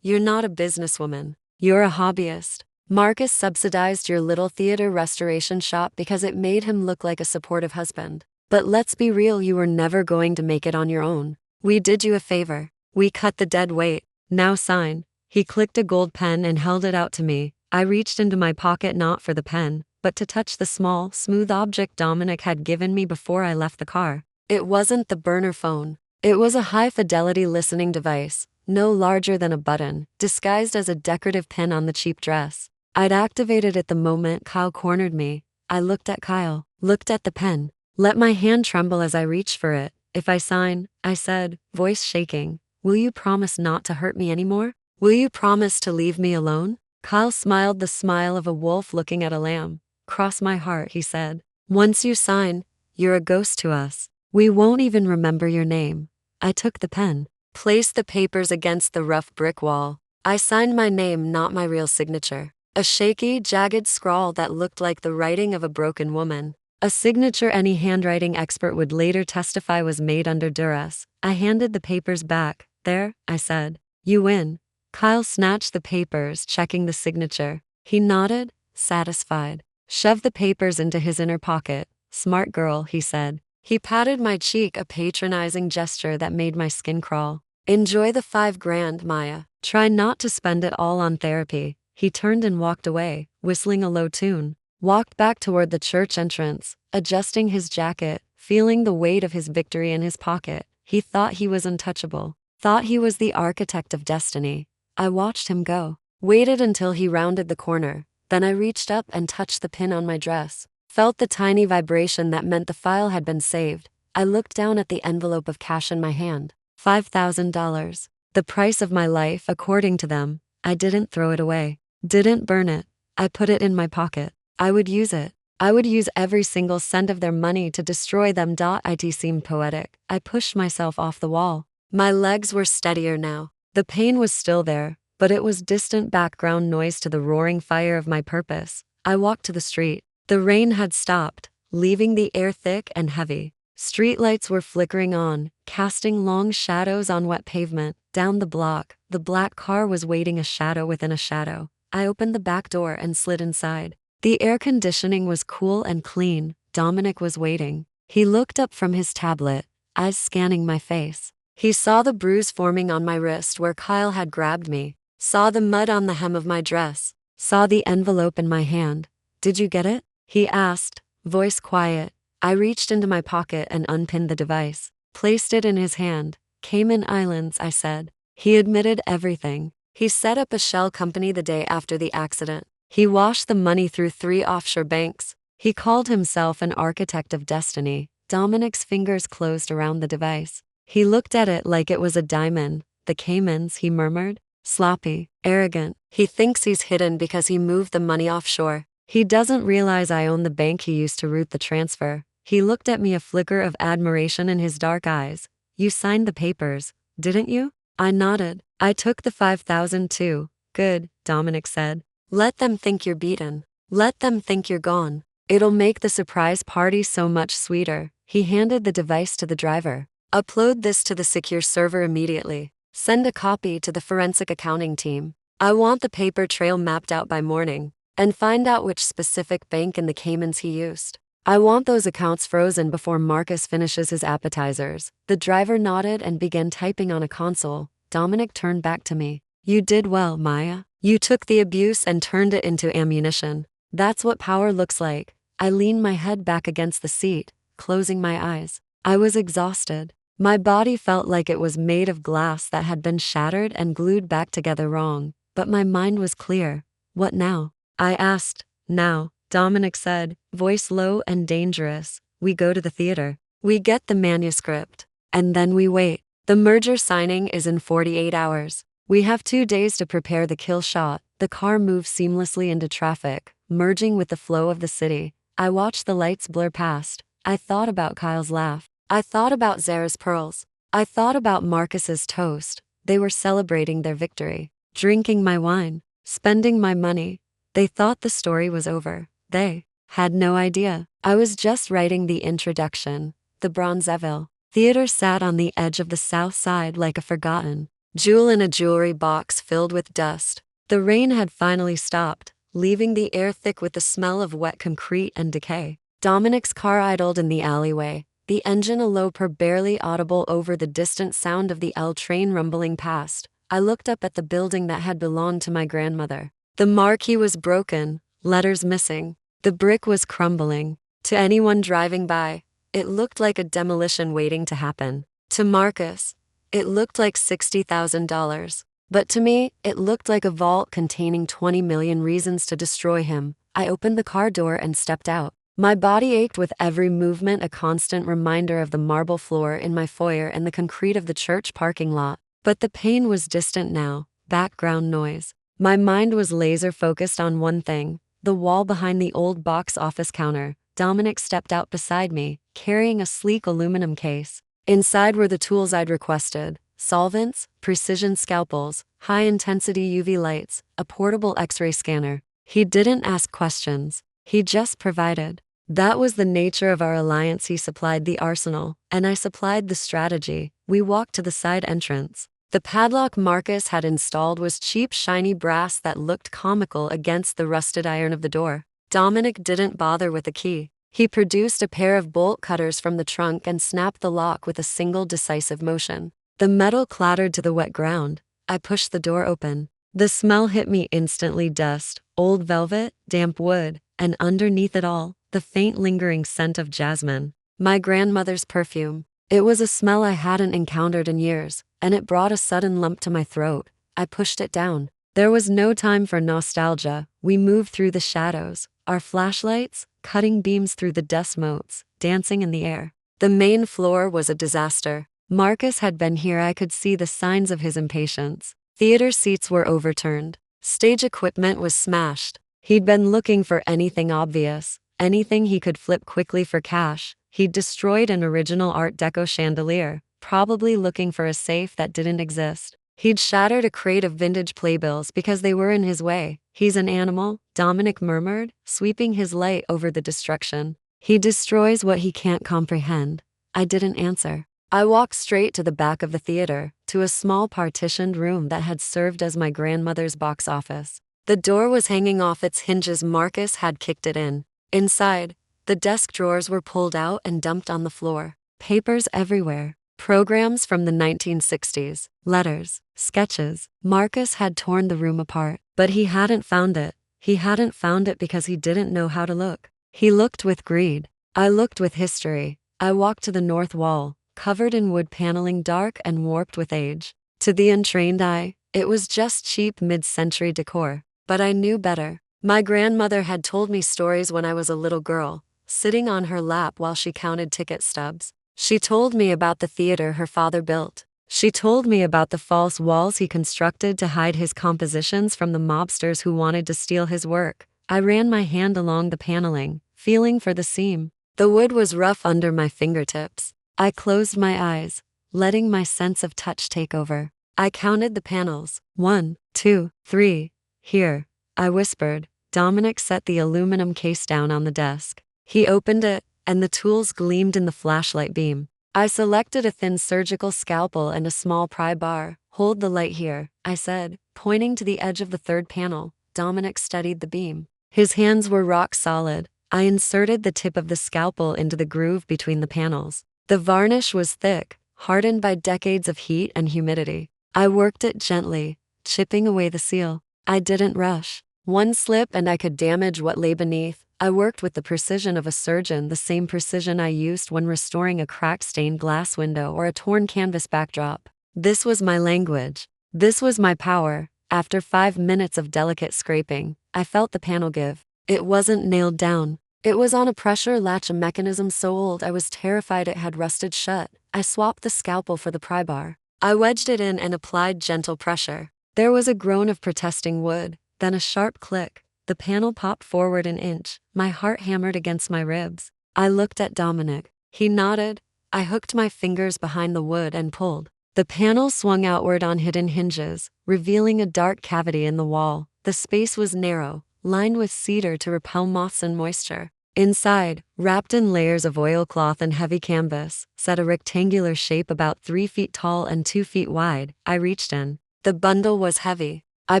Speaker 1: you're not a businesswoman. You're a hobbyist. Marcus subsidized your little theater restoration shop because it made him look like a supportive husband. But let's be real, you were never going to make it on your own. We did you a favor. We cut the dead weight. Now sign. He clicked a gold pen and held it out to me. I reached into my pocket not for the pen, but to touch the small, smooth object Dominic had given me before I left the car. It wasn't the burner phone. It was a high-fidelity listening device, no larger than a button, disguised as a decorative pin on the cheap dress. I'd activated it the moment Kyle cornered me. I looked at Kyle, looked at the pen, let my hand tremble as I reached for it. If I sign, I said, voice shaking, will you promise not to hurt me anymore? Will you promise to leave me alone? Kyle smiled the smile of a wolf looking at a lamb. Cross my heart, he said. Once you sign, you're a ghost to us. We won't even remember your name. I took the pen, placed the papers against the rough brick wall. I signed my name, not my real signature. A shaky, jagged scrawl that looked like the writing of a broken woman. A signature any handwriting expert would later testify was made under duress. I handed the papers back. There, I said. You win. Kyle snatched the papers, checking the signature. He nodded, satisfied. Shoved the papers into his inner pocket. Smart girl, he said. He patted my cheek, a patronizing gesture that made my skin crawl. Enjoy the $5,000, Maya. Try not to spend it all on therapy. He turned and walked away, whistling a low tune. Walked back toward the church entrance, adjusting his jacket, feeling the weight of his victory in his pocket. He thought he was untouchable, thought he was the architect of destiny. I watched him go, waited until he rounded the corner. Then I reached up and touched the pin on my dress, felt the tiny vibration that meant the file had been saved. I looked down at the envelope of cash in my hand. $5,000. The price of my life, according to them. I didn't throw it away, didn't burn it. I put it in my pocket. I would use it. I would use every single cent of their money to destroy them. It seemed poetic. I pushed myself off the wall. My legs were steadier now. The pain was still there, but it was distant background noise to the roaring fire of my purpose. I walked to the street. The rain had stopped, leaving the air thick and heavy. Streetlights were flickering on, casting long shadows on wet pavement. Down the block, the black car was waiting, a shadow within a shadow. I opened the back door and slid inside. The air conditioning was cool and clean. Dominic was waiting. He looked up from his tablet, eyes scanning my face. He saw the bruise forming on my wrist where Kyle had grabbed me, saw the mud on the hem of my dress, saw the envelope in my hand. Did you get it? He asked, voice quiet. I reached into my pocket and unpinned the device, placed it in his hand. Cayman Islands, I said. He admitted everything. He set up a shell company the day after the accident. He washed the money through 3 offshore banks. He called himself an architect of destiny. Dominic's fingers closed around the device. He looked at it like it was a diamond. The Caymans, he murmured. Sloppy, arrogant. He thinks he's hidden because he moved the money offshore. He doesn't realize I own the bank he used to route the transfer. He looked at me, a flicker of admiration in his dark eyes. You signed the papers, didn't you? I nodded. I took the $5,000 too. Good, Dominic said. Let them think you're beaten. Let them think you're gone. It'll make the surprise party so much sweeter. He handed the device to the driver. Upload this to the secure server immediately. Send a copy to the forensic accounting team. I want the paper trail mapped out by morning. And find out which specific bank in the Caymans he used. I want those accounts frozen before Marcus finishes his appetizers. The driver nodded and began typing on a console. Dominic turned back to me. You did well, Maya. You took the abuse and turned it into ammunition. That's what power looks like. I leaned my head back against the seat, closing my eyes. I was exhausted. My body felt like it was made of glass that had been shattered and glued back together wrong. But my mind was clear. What now? I asked. Now, Dominic said, voice low and dangerous. We go to the theater. We get the manuscript. And then we wait. The merger signing is in 48 hours. We have 2 days to prepare the kill shot. The car moves seamlessly into traffic, merging with the flow of the city. I watched the lights blur past. I thought about Kyle's laugh. I thought about Zara's pearls. I thought about Marcus's toast. They were celebrating their victory, drinking my wine, spending my money. They thought the story was over. They had no idea. I was just writing the introduction. The Bronzeville Theater sat on the edge of the south side like a forgotten jewel in a jewelry box filled with dust. The rain had finally stopped, leaving the air thick with the smell of wet concrete and decay. Dominic's car idled in the alleyway, the engine a low purr barely audible over the distant sound of the L train rumbling past. I looked up at the building that had belonged to my grandmother. The marquee was broken, letters missing. The brick was crumbling. To anyone driving by, it looked like a demolition waiting to happen. To Marcus, it looked like $60,000. But to me, it looked like a vault containing 20 million reasons to destroy him. I opened the car door and stepped out. My body ached with every movement, a constant reminder of the marble floor in my foyer and the concrete of the church parking lot. But the pain was distant now, background noise. My mind was laser focused on one thing, the wall behind the old box office counter. Dominic stepped out beside me, carrying a sleek aluminum case. Inside were the tools I'd requested: solvents, precision scalpels, high-intensity UV lights, a portable X-ray scanner. He didn't ask questions. He just provided. That was the nature of our alliance. He supplied the arsenal, and I supplied the strategy. We walked to the side entrance. The padlock Marcus had installed was cheap, shiny brass that looked comical against the rusted iron of the door. Dominic didn't bother with the key. He produced a pair of bolt cutters from the trunk and snapped the lock with a single decisive motion. The metal clattered to the wet ground. I pushed the door open. The smell hit me instantly: dust, old velvet, damp wood, and underneath it all, the faint lingering scent of jasmine. My grandmother's perfume. It was a smell I hadn't encountered in years, and it brought a sudden lump to my throat. I pushed it down. There was no time for nostalgia. We moved through the shadows, our flashlights cutting beams through the dust motes, dancing in the air. The main floor was a disaster. Marcus had been here. I could see the signs of his impatience. Theater seats were overturned. Stage equipment was smashed. He'd been looking for anything obvious, anything he could flip quickly for cash. He'd destroyed an original Art Deco chandelier, probably looking for a safe that didn't exist. He'd shattered a crate of vintage playbills because they were in his way. He's an animal, Dominic murmured, sweeping his light over the destruction. He destroys what he can't comprehend. I didn't answer. I walked straight to the back of the theater, to a small partitioned room that had served as my grandmother's box office. The door was hanging off its hinges. Marcus had kicked it in. Inside, the desk drawers were pulled out and dumped on the floor. Papers everywhere. Programs from the 1960s. Letters. Sketches. Marcus had torn the room apart. But he hadn't found it. He hadn't found it because he didn't know how to look. He looked with greed. I looked with history. I walked to the north wall, covered in wood paneling, dark and warped with age. To the untrained eye, it was just cheap mid-century decor. But I knew better. My grandmother had told me stories when I was a little girl, sitting on her lap while she counted ticket stubs. She told me about the theater her father built. She told me about the false walls he constructed to hide his compositions from the mobsters who wanted to steal his work. I ran my hand along the paneling, feeling for the seam. The wood was rough under my fingertips. I closed my eyes, letting my sense of touch take over. I counted the panels. 1, 2, 3. Here, I whispered. Dominic set the aluminum case down on the desk. He opened it, and the tools gleamed in the flashlight beam. I selected a thin surgical scalpel and a small pry bar. Hold the light here, I said, pointing to the edge of the third panel. Dominic studied the beam. His hands were rock solid. I inserted the tip of the scalpel into the groove between the panels. The varnish was thick, hardened by decades of heat and humidity. I worked it gently, chipping away the seal. I didn't rush. One slip and I could damage what lay beneath. I worked with the precision of a surgeon, the same precision I used when restoring a cracked stained glass window or a torn canvas backdrop. This was my language. This was my power. After 5 minutes of delicate scraping, I felt the panel give. It wasn't nailed down. It was on a pressure latch, a mechanism so old I was terrified it had rusted shut. I swapped the scalpel for the pry bar. I wedged it in and applied gentle pressure. There was a groan of protesting wood, then a sharp click. The panel popped forward an inch. My heart hammered against my ribs. I looked at Dominic. He nodded. I hooked my fingers behind the wood and pulled. The panel swung outward on hidden hinges, revealing a dark cavity in the wall. The space was narrow, lined with cedar to repel moths and moisture. Inside, wrapped in layers of oilcloth and heavy canvas, sat a rectangular shape about 3 feet tall and 2 feet wide. I reached in. The bundle was heavy. I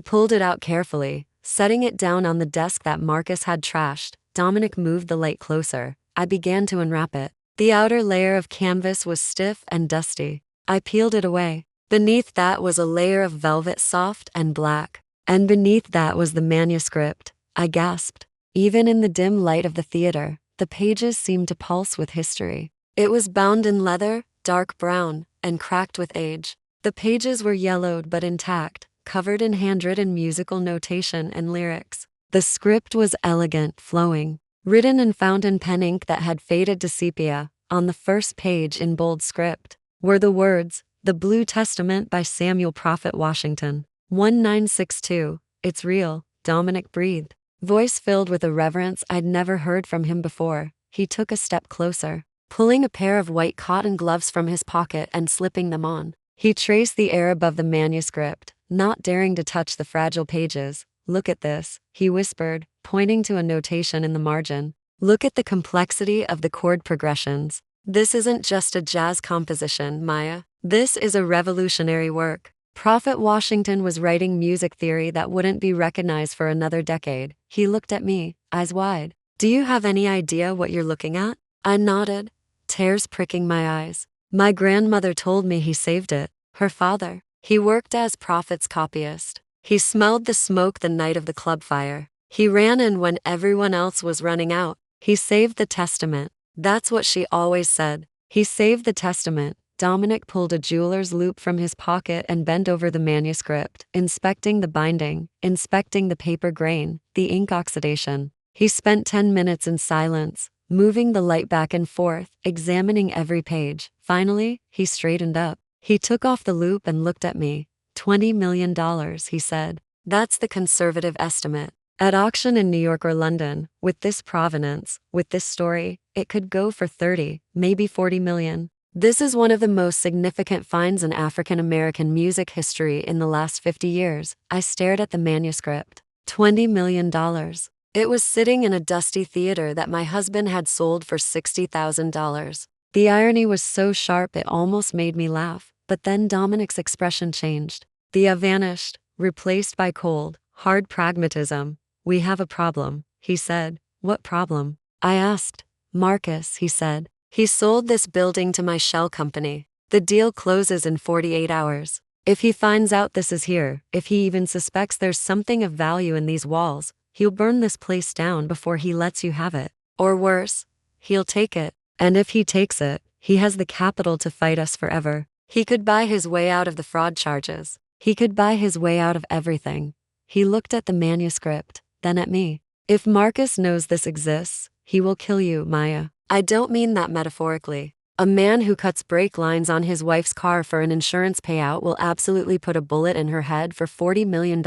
Speaker 1: pulled it out carefully, setting it down on the desk that Marcus had trashed. Dominic moved the light closer. I began to unwrap it. The outer layer of canvas was stiff and dusty. I peeled it away. Beneath that was a layer of velvet, soft and black. And beneath that was the manuscript. I gasped. Even in the dim light of the theater, the pages seemed to pulse with history. It was bound in leather, dark brown, and cracked with age. The pages were yellowed but intact, covered in handwritten musical notation and lyrics. The script was elegant, flowing, written in fountain pen ink that had faded to sepia. On the first page in bold script were the words, "The Blue Testament" by Samuel Prophet Washington. 1962. It's real, Dominic breathed, voice filled with a reverence I'd never heard from him before. He took a step closer, pulling a pair of white cotton gloves from his pocket and slipping them on. He traced the air above the manuscript, not daring to touch the fragile pages. "Look at this," he whispered, pointing to a notation in the margin. "Look at the complexity of the chord progressions. This isn't just a jazz composition, Maya. This is a revolutionary work." Prophet Washington was writing music theory that wouldn't be recognized for another decade. He looked at me, eyes wide. "Do you have any idea what you're looking at?" I nodded, tears pricking my eyes. "My grandmother told me he saved it. Her father. He worked as Prophet's copyist. He smelled the smoke the night of the club fire. He ran in when everyone else was running out. He saved the testament. That's what she always said. He saved the testament." Dominic pulled a jeweler's loupe from his pocket and bent over the manuscript, inspecting the binding, inspecting the paper grain, the ink oxidation. He spent 10 minutes in silence, moving the light back and forth, examining every page. Finally, he straightened up. He took off the loupe and looked at me. $20 million, he said. "That's the conservative estimate. At auction in New York or London, with this provenance, with this story, it could go for 30, maybe 40 million. This is one of the most significant finds in African American music history in the last 50 years. I stared at the manuscript. $20 million. It was sitting in a dusty theater that my husband had sold for $60,000. The irony was so sharp it almost made me laugh, but then Dominic's expression changed. The awe vanished, replaced by cold, hard pragmatism. "We have a problem," he said. "What problem?" I asked. "Marcus," he said. "He sold this building to my shell company. The deal closes in 48 hours. If he finds out this is here, if he even suspects there's something of value in these walls, he'll burn this place down before he lets you have it. Or worse, he'll take it. And if he takes it, he has the capital to fight us forever. He could buy his way out of the fraud charges. He could buy his way out of everything." He looked at the manuscript, then at me. "If Marcus knows this exists, he will kill you, Maya. I don't mean that metaphorically. A man who cuts brake lines on his wife's car for an insurance payout will absolutely put a bullet in her head for $40 million.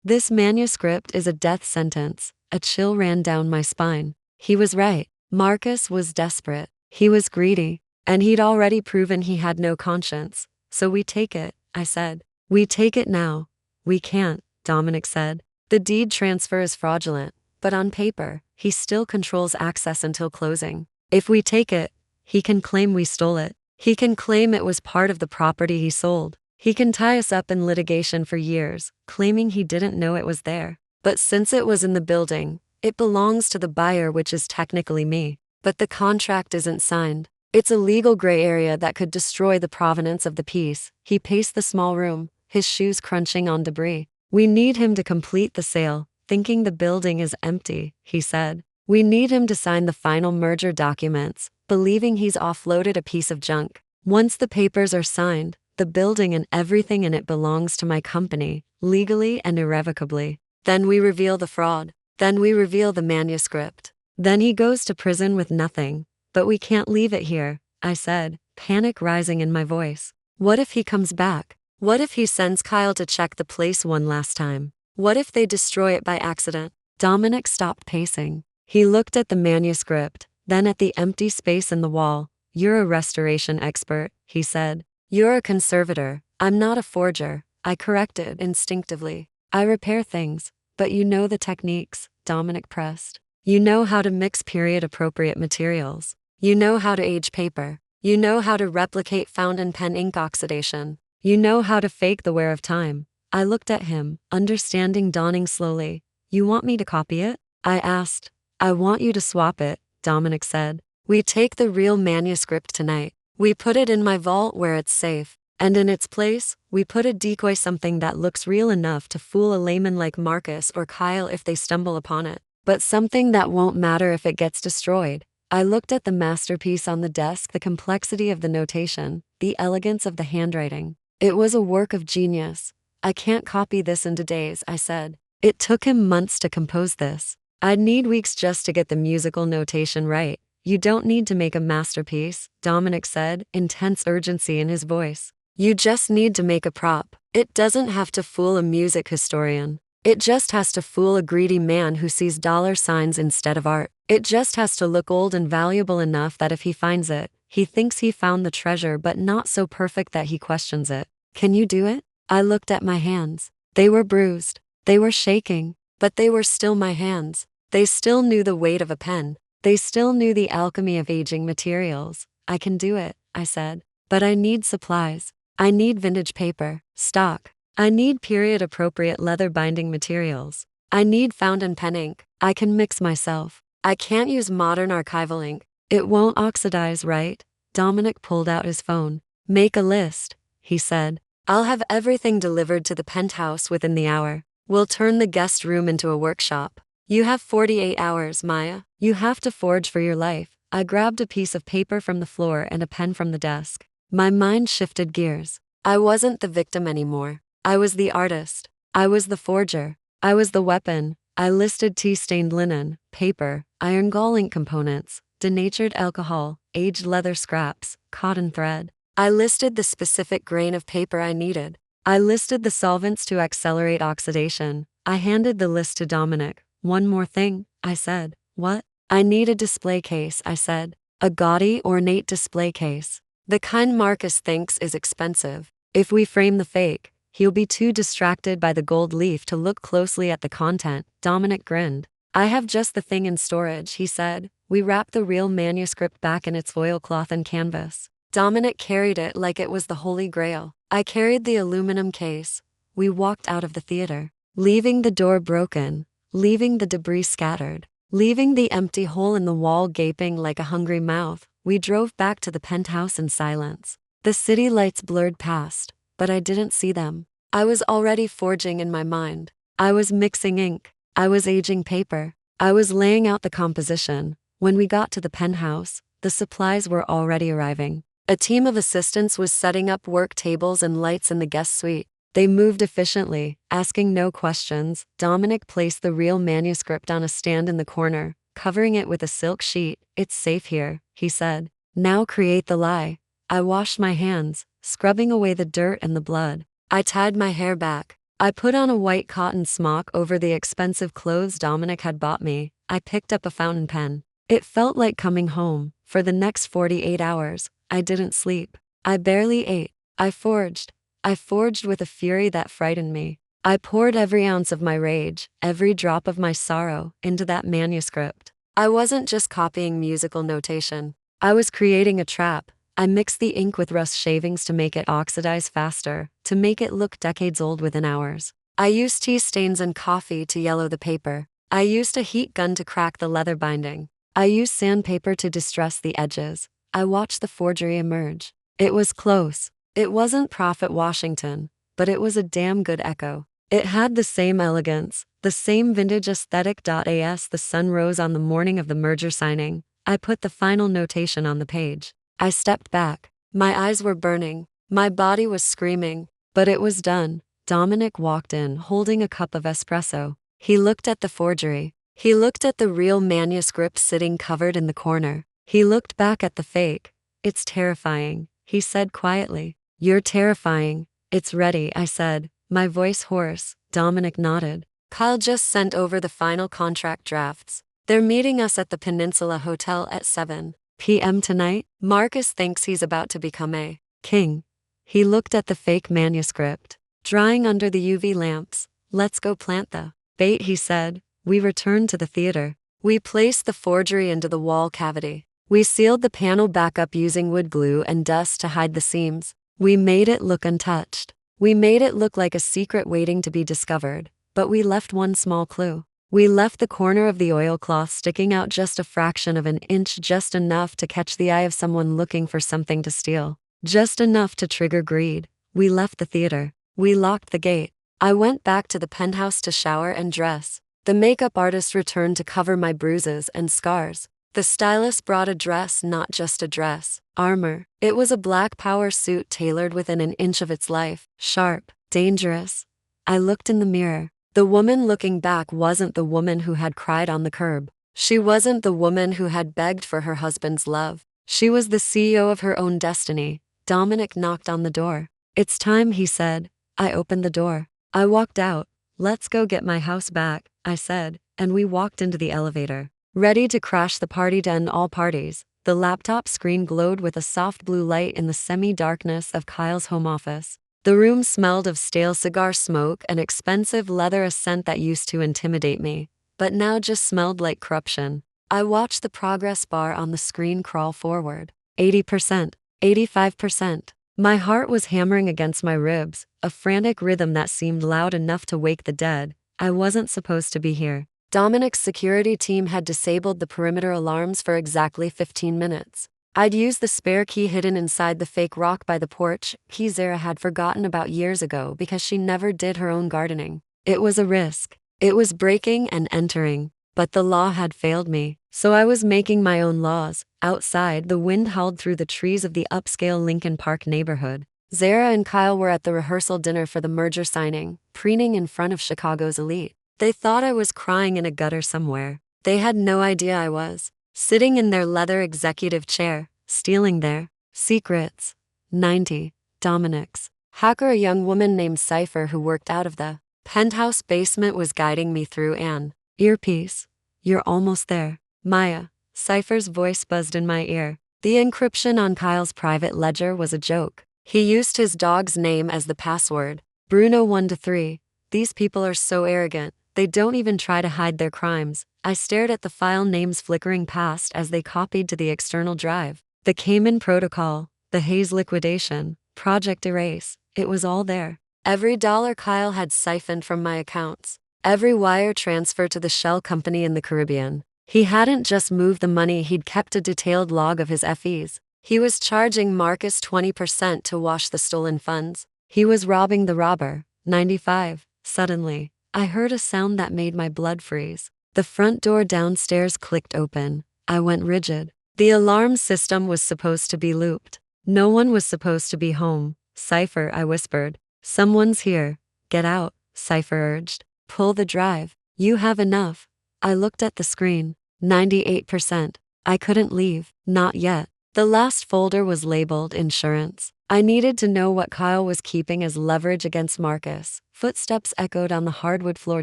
Speaker 1: This manuscript is a death sentence." A chill ran down my spine. He was right. Marcus was desperate. He was greedy. And he'd already proven he had no conscience. "So we take it," I said. "We take it now." "We can't," Dominic said. "The deed transfer is fraudulent, but on paper, he still controls access until closing. If we take it, he can claim we stole it. He can claim it was part of the property he sold. He can tie us up in litigation for years, claiming he didn't know it was there. But since it was in the building, it belongs to the buyer, which is technically me. But the contract isn't signed. It's a legal gray area that could destroy the provenance of the piece." He paced the small room, his shoes crunching on debris. "We need him to complete the sale, thinking the building is empty," he said. "We need him to sign the final merger documents, believing he's offloaded a piece of junk. Once the papers are signed, the building and everything in it belongs to my company, legally and irrevocably. Then we reveal the fraud. Then we reveal the manuscript. Then he goes to prison with nothing. But we can't leave it here," I said, panic rising in my voice. "What if he comes back? What if he sends Kyle to check the place one last time? What if they destroy it by accident?" Dominic stopped pacing. He looked at the manuscript, then at the empty space in the wall. "You're a restoration expert," he said. "You're a conservator. I'm not a forger," I corrected instinctively. "I repair things, but you know the techniques," Dominic pressed. "You know how to mix period-appropriate materials. You know how to age paper. You know how to replicate fountain pen ink oxidation. You know how to fake the wear of time." I looked at him, understanding dawning slowly. "You want me to copy it?" I asked. "I want you to swap it," Dominic said. "We take the real manuscript tonight. We put it in my vault where it's safe. And in its place, we put a decoy, something that looks real enough to fool a layman like Marcus or Kyle if they stumble upon it. But something that won't matter if it gets destroyed." I looked at the masterpiece on the desk, the complexity of the notation, the elegance of the handwriting. It was a work of genius, I can't copy this into days, I said. It took him months to compose this. I'd need weeks just to get the musical notation right. You don't need to make a masterpiece, Dominic said, intense urgency in his voice. You just need to make a prop. It doesn't have to fool a music historian. It just has to fool a greedy man who sees dollar signs instead of art. It just has to look old and valuable enough that if he finds it, he thinks he found the treasure, but not so perfect that he questions it. Can you do it? I looked at my hands. They were bruised. They were shaking. But they were still my hands. They still knew the weight of a pen. They still knew the alchemy of aging materials. I can do it, I said. But I need supplies. I need vintage paper, stock. I need period-appropriate leather binding materials. I need fountain pen ink. I can mix myself. I can't use modern archival ink. It won't oxidize, right? Dominic pulled out his phone. Make a list, he said. I'll have everything delivered to the penthouse within the hour. We'll turn the guest room into a workshop. You have 48 hours, Maya. You have to forge for your life. I grabbed a piece of paper from the floor and a pen from the desk. My mind shifted gears. I wasn't the victim anymore. I was the artist. I was the forger. I was the weapon. I listed tea-stained linen, paper, iron gall ink components, denatured alcohol, aged leather scraps, cotton thread. I listed the specific grain of paper I needed. I listed the solvents to accelerate oxidation. I handed the list to Dominic. One more thing, I said. What? I need a display case, I said. A gaudy, ornate display case. The kind Marcus thinks is expensive. If we frame the fake, he'll be too distracted by the gold leaf to look closely at the content. Dominic grinned. I have just the thing in storage, he said. We wrapped the real manuscript back in its oilcloth and canvas. Dominic carried it like it was the Holy Grail. I carried the aluminum case. We walked out of the theater, leaving the door broken, leaving the debris scattered, leaving the empty hole in the wall gaping like a hungry mouth. We drove back to the penthouse in silence. The city lights blurred past, but I didn't see them. I was already forging in my mind. I was mixing ink. I was aging paper. I was laying out the composition. When we got to the penthouse, the supplies were already arriving. A team of assistants was setting up work tables and lights in the guest suite. They moved efficiently, asking no questions. Dominic placed the real manuscript on a stand in the corner, covering it with a silk sheet. It's safe here, he said. Now create the lie. I washed my hands, scrubbing away the dirt and the blood. I tied my hair back. I put on a white cotton smock over the expensive clothes Dominic had bought me. I picked up a fountain pen. It felt like coming home. For the next 48 hours, I didn't sleep. I barely ate. I forged. I forged with a fury that frightened me. I poured every ounce of my rage, every drop of my sorrow, into that manuscript. I wasn't just copying musical notation. I was creating a trap. I mixed the ink with rust shavings to make it oxidize faster, to make it look decades old within hours. I used tea stains and coffee to yellow the paper. I used a heat gun to crack the leather binding. I used sandpaper to distress the edges. I watched the forgery emerge. It was close. It wasn't Prophet Washington, but it was a damn good echo. It had the same elegance, the same vintage aesthetic. As the sun rose on the morning of the merger signing, I put the final notation on the page. I stepped back. My eyes were burning. My body was screaming. But it was done. Dominic walked in holding a cup of espresso. He looked at the forgery. He looked at the real manuscript sitting covered in the corner. He looked back at the fake. It's terrifying, he said quietly. You're terrifying. It's ready, I said, my voice hoarse. Dominic nodded. Kyle just sent over the final contract drafts. They're meeting us at the Peninsula Hotel at 7 p.m. tonight. Marcus thinks he's about to become a king. He looked at the fake manuscript, drying under the UV lamps. Let's go plant the bait, he said. We returned to the theater. We placed the forgery into the wall cavity. We sealed the panel back up using wood glue and dust to hide the seams. We made it look untouched. We made it look like a secret waiting to be discovered, but we left one small clue. We left the corner of the oilcloth sticking out just a fraction of an inch, just enough to catch the eye of someone looking for something to steal. Just enough to trigger greed. We left the theater. We locked the gate. I went back to the penthouse to shower and dress. The makeup artist returned to cover my bruises and scars. The stylist brought a dress, not just a dress. Armor. It was a black power suit tailored within an inch of its life. Sharp. Dangerous. I looked in the mirror. The woman looking back wasn't the woman who had cried on the curb. She wasn't the woman who had begged for her husband's love. She was the CEO of her own destiny. Dominic knocked on the door. "It's time," he said. I opened the door. I walked out. "Let's go get my house back," I said, and we walked into the elevator. Ready to crash the party to end all parties. The laptop screen glowed with a soft blue light in the semi-darkness of Kyle's home office. The room smelled of stale cigar smoke and expensive leather, a scent that used to intimidate me, but now just smelled like corruption. I watched the progress bar on the screen crawl forward. 80%, 85%. My heart was hammering against my ribs, a frantic rhythm that seemed loud enough to wake the dead. I wasn't supposed to be here. Dominic's security team had disabled the perimeter alarms for exactly 15 minutes. I'd used the spare key hidden inside the fake rock by the porch, key Zara had forgotten about years ago because she never did her own gardening. It was a risk. It was breaking and entering, but the law had failed me, so I was making my own laws. Outside, the wind howled through the trees of the upscale Lincoln Park neighborhood. Zara and Kyle were at the rehearsal dinner for the merger signing, preening in front of Chicago's elite. They thought I was crying in a gutter somewhere. They had no idea I was sitting in their leather executive chair, stealing their secrets. 90. Dominic's hacker, a young woman named Cypher who worked out of the penthouse basement, was guiding me through an earpiece. "You're almost there, Maya." Cypher's voice buzzed in my ear. The encryption on Kyle's private ledger was a joke. He used his dog's name as the password. Bruno 1-3. These people are so arrogant. They don't even try to hide their crimes. I stared at the file names flickering past as they copied to the external drive. The Cayman Protocol, the Hayes liquidation, Project Erase. It was all there. Every dollar Kyle had siphoned from my accounts. Every wire transfer to the shell company in the Caribbean. He hadn't just moved the money, he'd kept a detailed log of his FEs. He was charging Marcus 20% to wash the stolen funds. He was robbing the robber. 95. Suddenly, I heard a sound that made my blood freeze. The front door downstairs clicked open. I went rigid. The alarm system was supposed to be looped. No one was supposed to be home. "Cypher," I whispered. "Someone's here." "Get out," Cypher urged. "Pull the drive. You have enough." I looked at the screen. 98%. I couldn't leave. Not yet. The last folder was labeled insurance. I needed to know what Kyle was keeping as leverage against Marcus. Footsteps echoed on the hardwood floor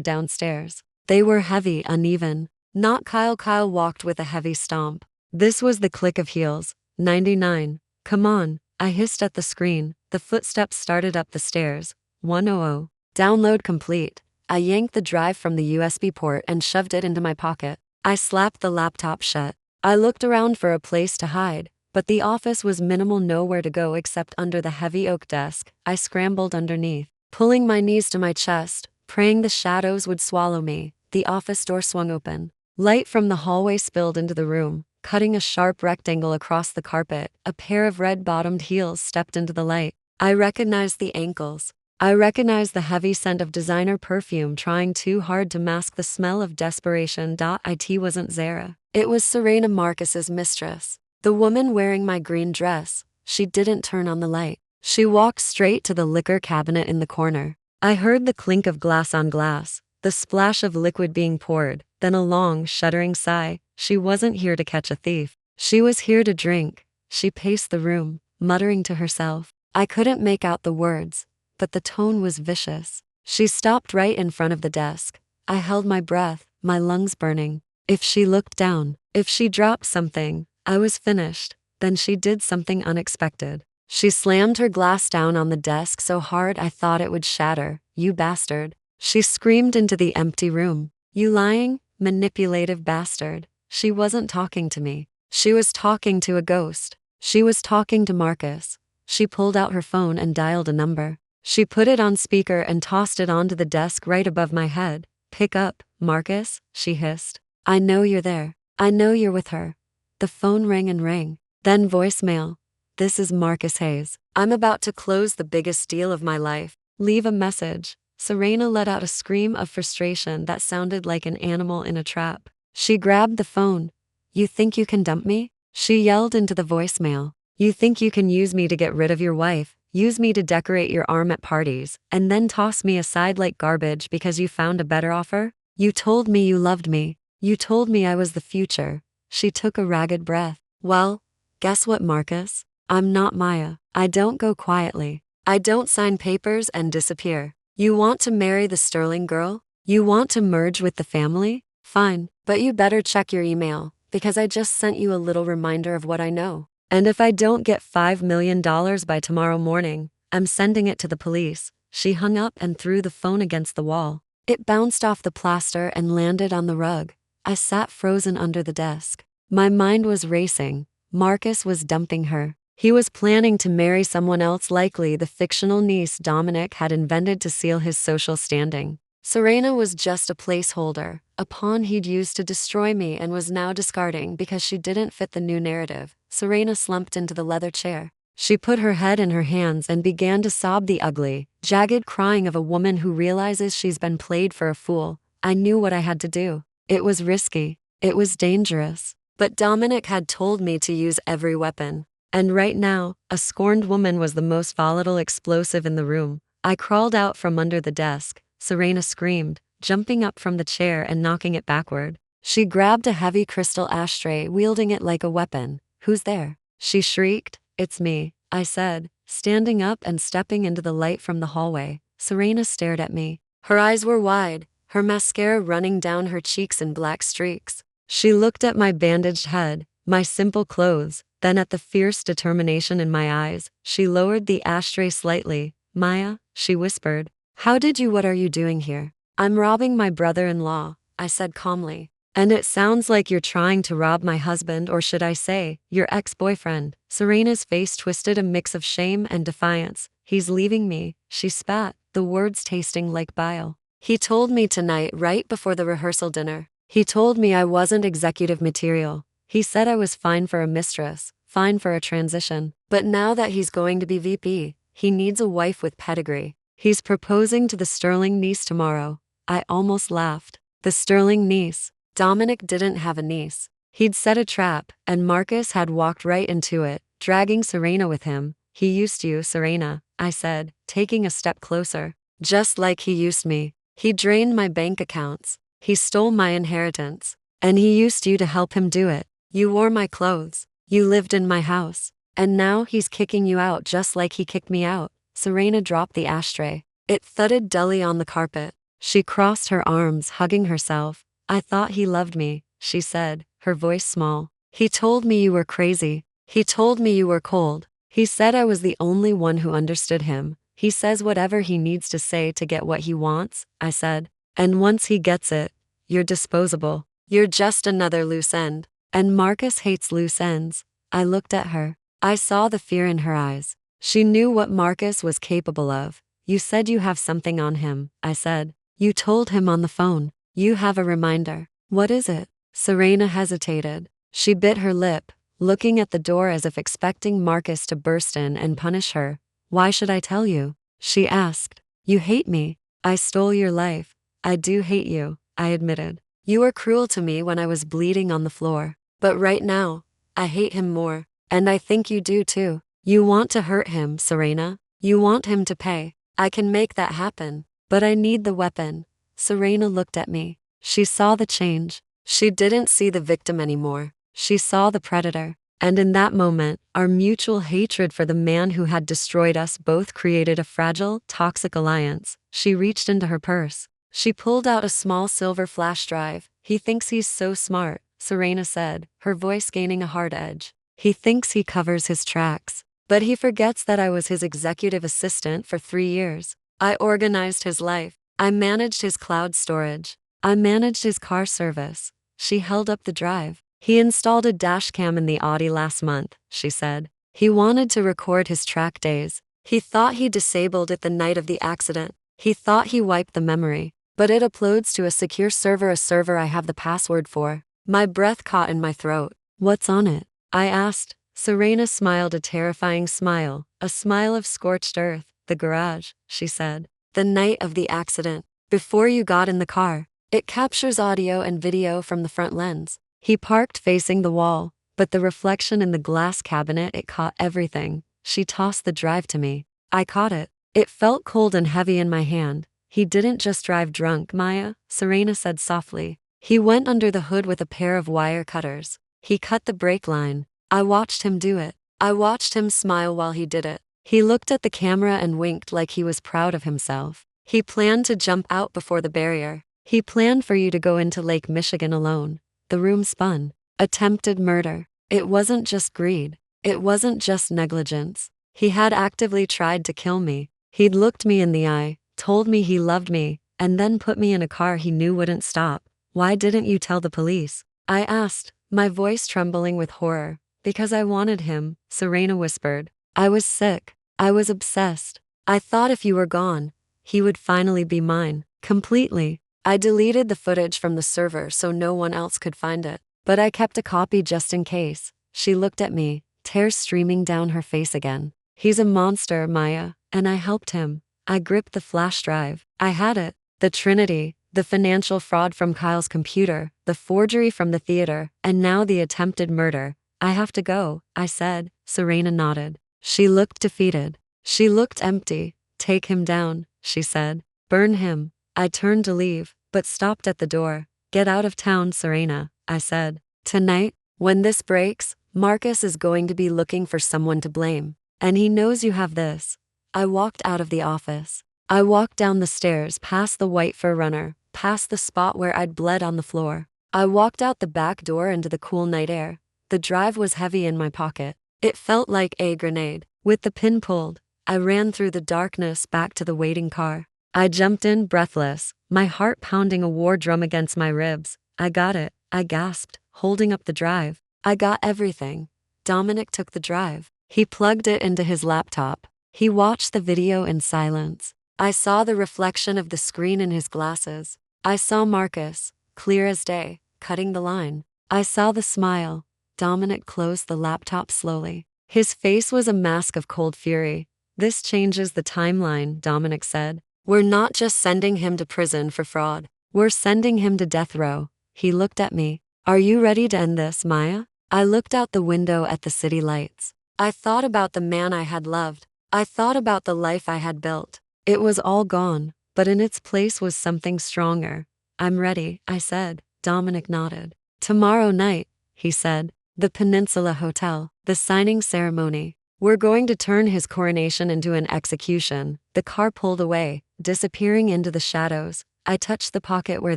Speaker 1: downstairs. They were heavy, uneven. Not Kyle. Kyle walked with a heavy stomp. This was the click of heels. 99. "Come on," I hissed at the screen. The footsteps started up the stairs. 100. Download complete. I yanked the drive from the USB port and shoved it into my pocket. I slapped the laptop shut. I looked around for a place to hide, but the office was minimal, nowhere to go except under the heavy oak desk. I scrambled underneath, pulling my knees to my chest, praying the shadows would swallow me. The office door swung open. Light from the hallway spilled into the room, cutting a sharp rectangle across the carpet. A pair of red-bottomed heels stepped into the light. I recognized the ankles. I recognized the heavy scent of designer perfume trying too hard to mask the smell of desperation. It wasn't Zara. It was Serena, Marcus's mistress. The woman wearing my green dress. She didn't turn on the light. She walked straight to the liquor cabinet in the corner. I heard the clink of glass on glass, the splash of liquid being poured, then a long, shuddering sigh. She wasn't here to catch a thief. She was here to drink. She paced the room, muttering to herself. I couldn't make out the words, but the tone was vicious. She stopped right in front of the desk. I held my breath, my lungs burning. If she looked down, if she dropped something, I was finished. Then she did something unexpected. She slammed her glass down on the desk so hard I thought it would shatter. "You bastard." She screamed into the empty room. "You lying, manipulative bastard." She wasn't talking to me. She was talking to a ghost. She was talking to Marcus. She pulled out her phone and dialed a number. She put it on speaker and tossed it onto the desk right above my head. "Pick up, Marcus," she hissed. "I know you're there. I know you're with her." The phone rang and rang. Then voicemail. "This is Marcus Hayes. I'm about to close the biggest deal of my life. Leave a message." Serena let out a scream of frustration that sounded like an animal in a trap. She grabbed the phone. "You think you can dump me?" She yelled into the voicemail. "You think you can use me to get rid of your wife, use me to decorate your arm at parties, and then toss me aside like garbage because you found a better offer? You told me you loved me. You told me I was the future. She took a ragged breath. Well, guess what, Marcus? I'm not Maya. I don't go quietly. I don't sign papers and disappear. You want to marry the Sterling girl? You want to merge with the family? Fine, but you better check your email, because I just sent you a little reminder of what I know. And if I don't get $5 million by tomorrow morning, I'm sending it to the police. She hung up and threw the phone against the wall. It bounced off the plaster and landed on the rug. I sat frozen under the desk. My mind was racing. Marcus was dumping her. He was planning to marry someone else, likely the fictional niece Dominic had invented to seal his social standing. Serena was just a placeholder, a pawn he'd used to destroy me and was now discarding because she didn't fit the new narrative. Serena slumped into the leather chair. She put her head in her hands and began to sob, the ugly, jagged crying of a woman who realizes she's been played for a fool. I knew what I had to do. It was risky. It was dangerous. But Dominic had told me to use every weapon. And right now, a scorned woman was the most volatile explosive in the room. I crawled out from under the desk. Serena screamed, jumping up from the chair and knocking it backward. She grabbed a heavy crystal ashtray, wielding it like a weapon. Who's there? She shrieked. It's me, I said, standing up and stepping into the light from the hallway. Serena stared at me. Her eyes were wide, her mascara running down her cheeks in black streaks. She looked at my bandaged head, my simple clothes, then at the fierce determination in my eyes. She lowered the ashtray slightly. Maya, she whispered. What are you doing here? I'm robbing my brother-in-law, I said calmly. And it sounds like you're trying to rob my husband, or should I say, your ex-boyfriend. Serena's face twisted, a mix of shame and defiance. He's leaving me, she spat, the words tasting like bile. He told me tonight, right before the rehearsal dinner. He told me I wasn't executive material. He said I was fine for a mistress, fine for a transition. But now that he's going to be VP, he needs a wife with pedigree. He's proposing to the Sterling niece tomorrow. I almost laughed. The Sterling niece. Dominic didn't have a niece. He'd set a trap, and Marcus had walked right into it, dragging Serena with him. He used you, Serena, I said, taking a step closer. Just like he used me. He drained my bank accounts. He stole my inheritance. And he used you to help him do it. You wore my clothes. You lived in my house. And now he's kicking you out just like he kicked me out. Serena dropped the ashtray. It thudded dully on the carpet. She crossed her arms, hugging herself. I thought he loved me, she said, her voice small. He told me you were crazy. He told me you were cold. He said I was the only one who understood him. He says whatever he needs to say to get what he wants, I said. And once he gets it, you're disposable. You're just another loose end. And Marcus hates loose ends. I looked at her. I saw the fear in her eyes. She knew what Marcus was capable of. You said you have something on him, I said. You told him on the phone. You have a reminder. What is it? Serena hesitated. She bit her lip, looking at the door as if expecting Marcus to burst in and punish her. Why should I tell you? She asked. You hate me. I stole your life. I do hate you, I admitted. You were cruel to me when I was bleeding on the floor. But right now, I hate him more. And I think you do too. You want to hurt him, Serena. You want him to pay. I can make that happen. But I need the weapon. Serena looked at me. She saw the change. She didn't see the victim anymore. She saw the predator. And in that moment, our mutual hatred for the man who had destroyed us both created a fragile, toxic alliance. She reached into her purse. She pulled out a small silver flash drive. He thinks he's so smart, Serena said, her voice gaining a hard edge. He thinks he covers his tracks. But he forgets that I was his executive assistant for 3 years. I organized his life. I managed his cloud storage. I managed his car service. She held up the drive. He installed a dash cam in the Audi last month, she said. He wanted to record his track days. He thought he disabled it the night of the accident. He thought he wiped the memory. But it uploads to a secure server, a server I have the password for. My breath caught in my throat. What's on it? I asked. Serena smiled a terrifying smile, a smile of scorched earth. The garage, she said. The night of the accident. Before you got in the car. It captures audio and video from the front lens. He parked facing the wall, but the reflection in the glass cabinet, it caught everything. She tossed the drive to me. I caught it. It felt cold and heavy in my hand. He didn't just drive drunk, Maya, Serena said softly. He went under the hood with a pair of wire cutters. He cut the brake line. I watched him do it. I watched him smile while he did it. He looked at the camera and winked like he was proud of himself. He planned to jump out before the barrier. He planned for you to go into Lake Michigan alone. The room spun. Attempted murder. It wasn't just greed. It wasn't just negligence. He had actively tried to kill me. He'd looked me in the eye, told me he loved me, and then put me in a car he knew wouldn't stop. Why didn't you tell the police? I asked, my voice trembling with horror. Because I wanted him, Serena whispered. I was sick. I was obsessed. I thought if you were gone, he would finally be mine, completely. I deleted the footage from the server so no one else could find it. But I kept a copy just in case. She looked at me, tears streaming down her face again. He's a monster, Maya, and I helped him. I gripped the flash drive. I had it. The Trinity, the financial fraud from Kyle's computer, the forgery from the theater, and now the attempted murder. I have to go, I said. Serena nodded. She looked defeated. She looked empty. Take him down, she said. Burn him. I turned to leave, but stopped at the door. Get out of town, Serena, I said. Tonight, when this breaks, Marcus is going to be looking for someone to blame. And he knows you have this. I walked out of the office. I walked down the stairs past the white fur runner, past the spot where I'd bled on the floor. I walked out the back door into the cool night air. The drive was heavy in my pocket. It felt like a grenade. With the pin pulled, I ran through the darkness back to the waiting car. I jumped in breathless, my heart pounding a war drum against my ribs. I got it, I gasped, holding up the drive. I got everything. Dominic took the drive. He plugged it into his laptop. He watched the video in silence. I saw the reflection of the screen in his glasses. I saw Marcus, clear as day, cutting the line. I saw the smile. Dominic closed the laptop slowly. His face was a mask of cold fury. This changes the timeline, Dominic said. We're not just sending him to prison for fraud. We're sending him to death row. He looked at me. Are you ready to end this, Maya? I looked out the window at the city lights. I thought about the man I had loved. I thought about the life I had built. It was all gone, but in its place was something stronger. I'm ready, I said. Dominic nodded. Tomorrow night, he said. The Peninsula Hotel, the signing ceremony. We're going to turn his coronation into an execution. The car pulled away, disappearing into the shadows. I touched the pocket where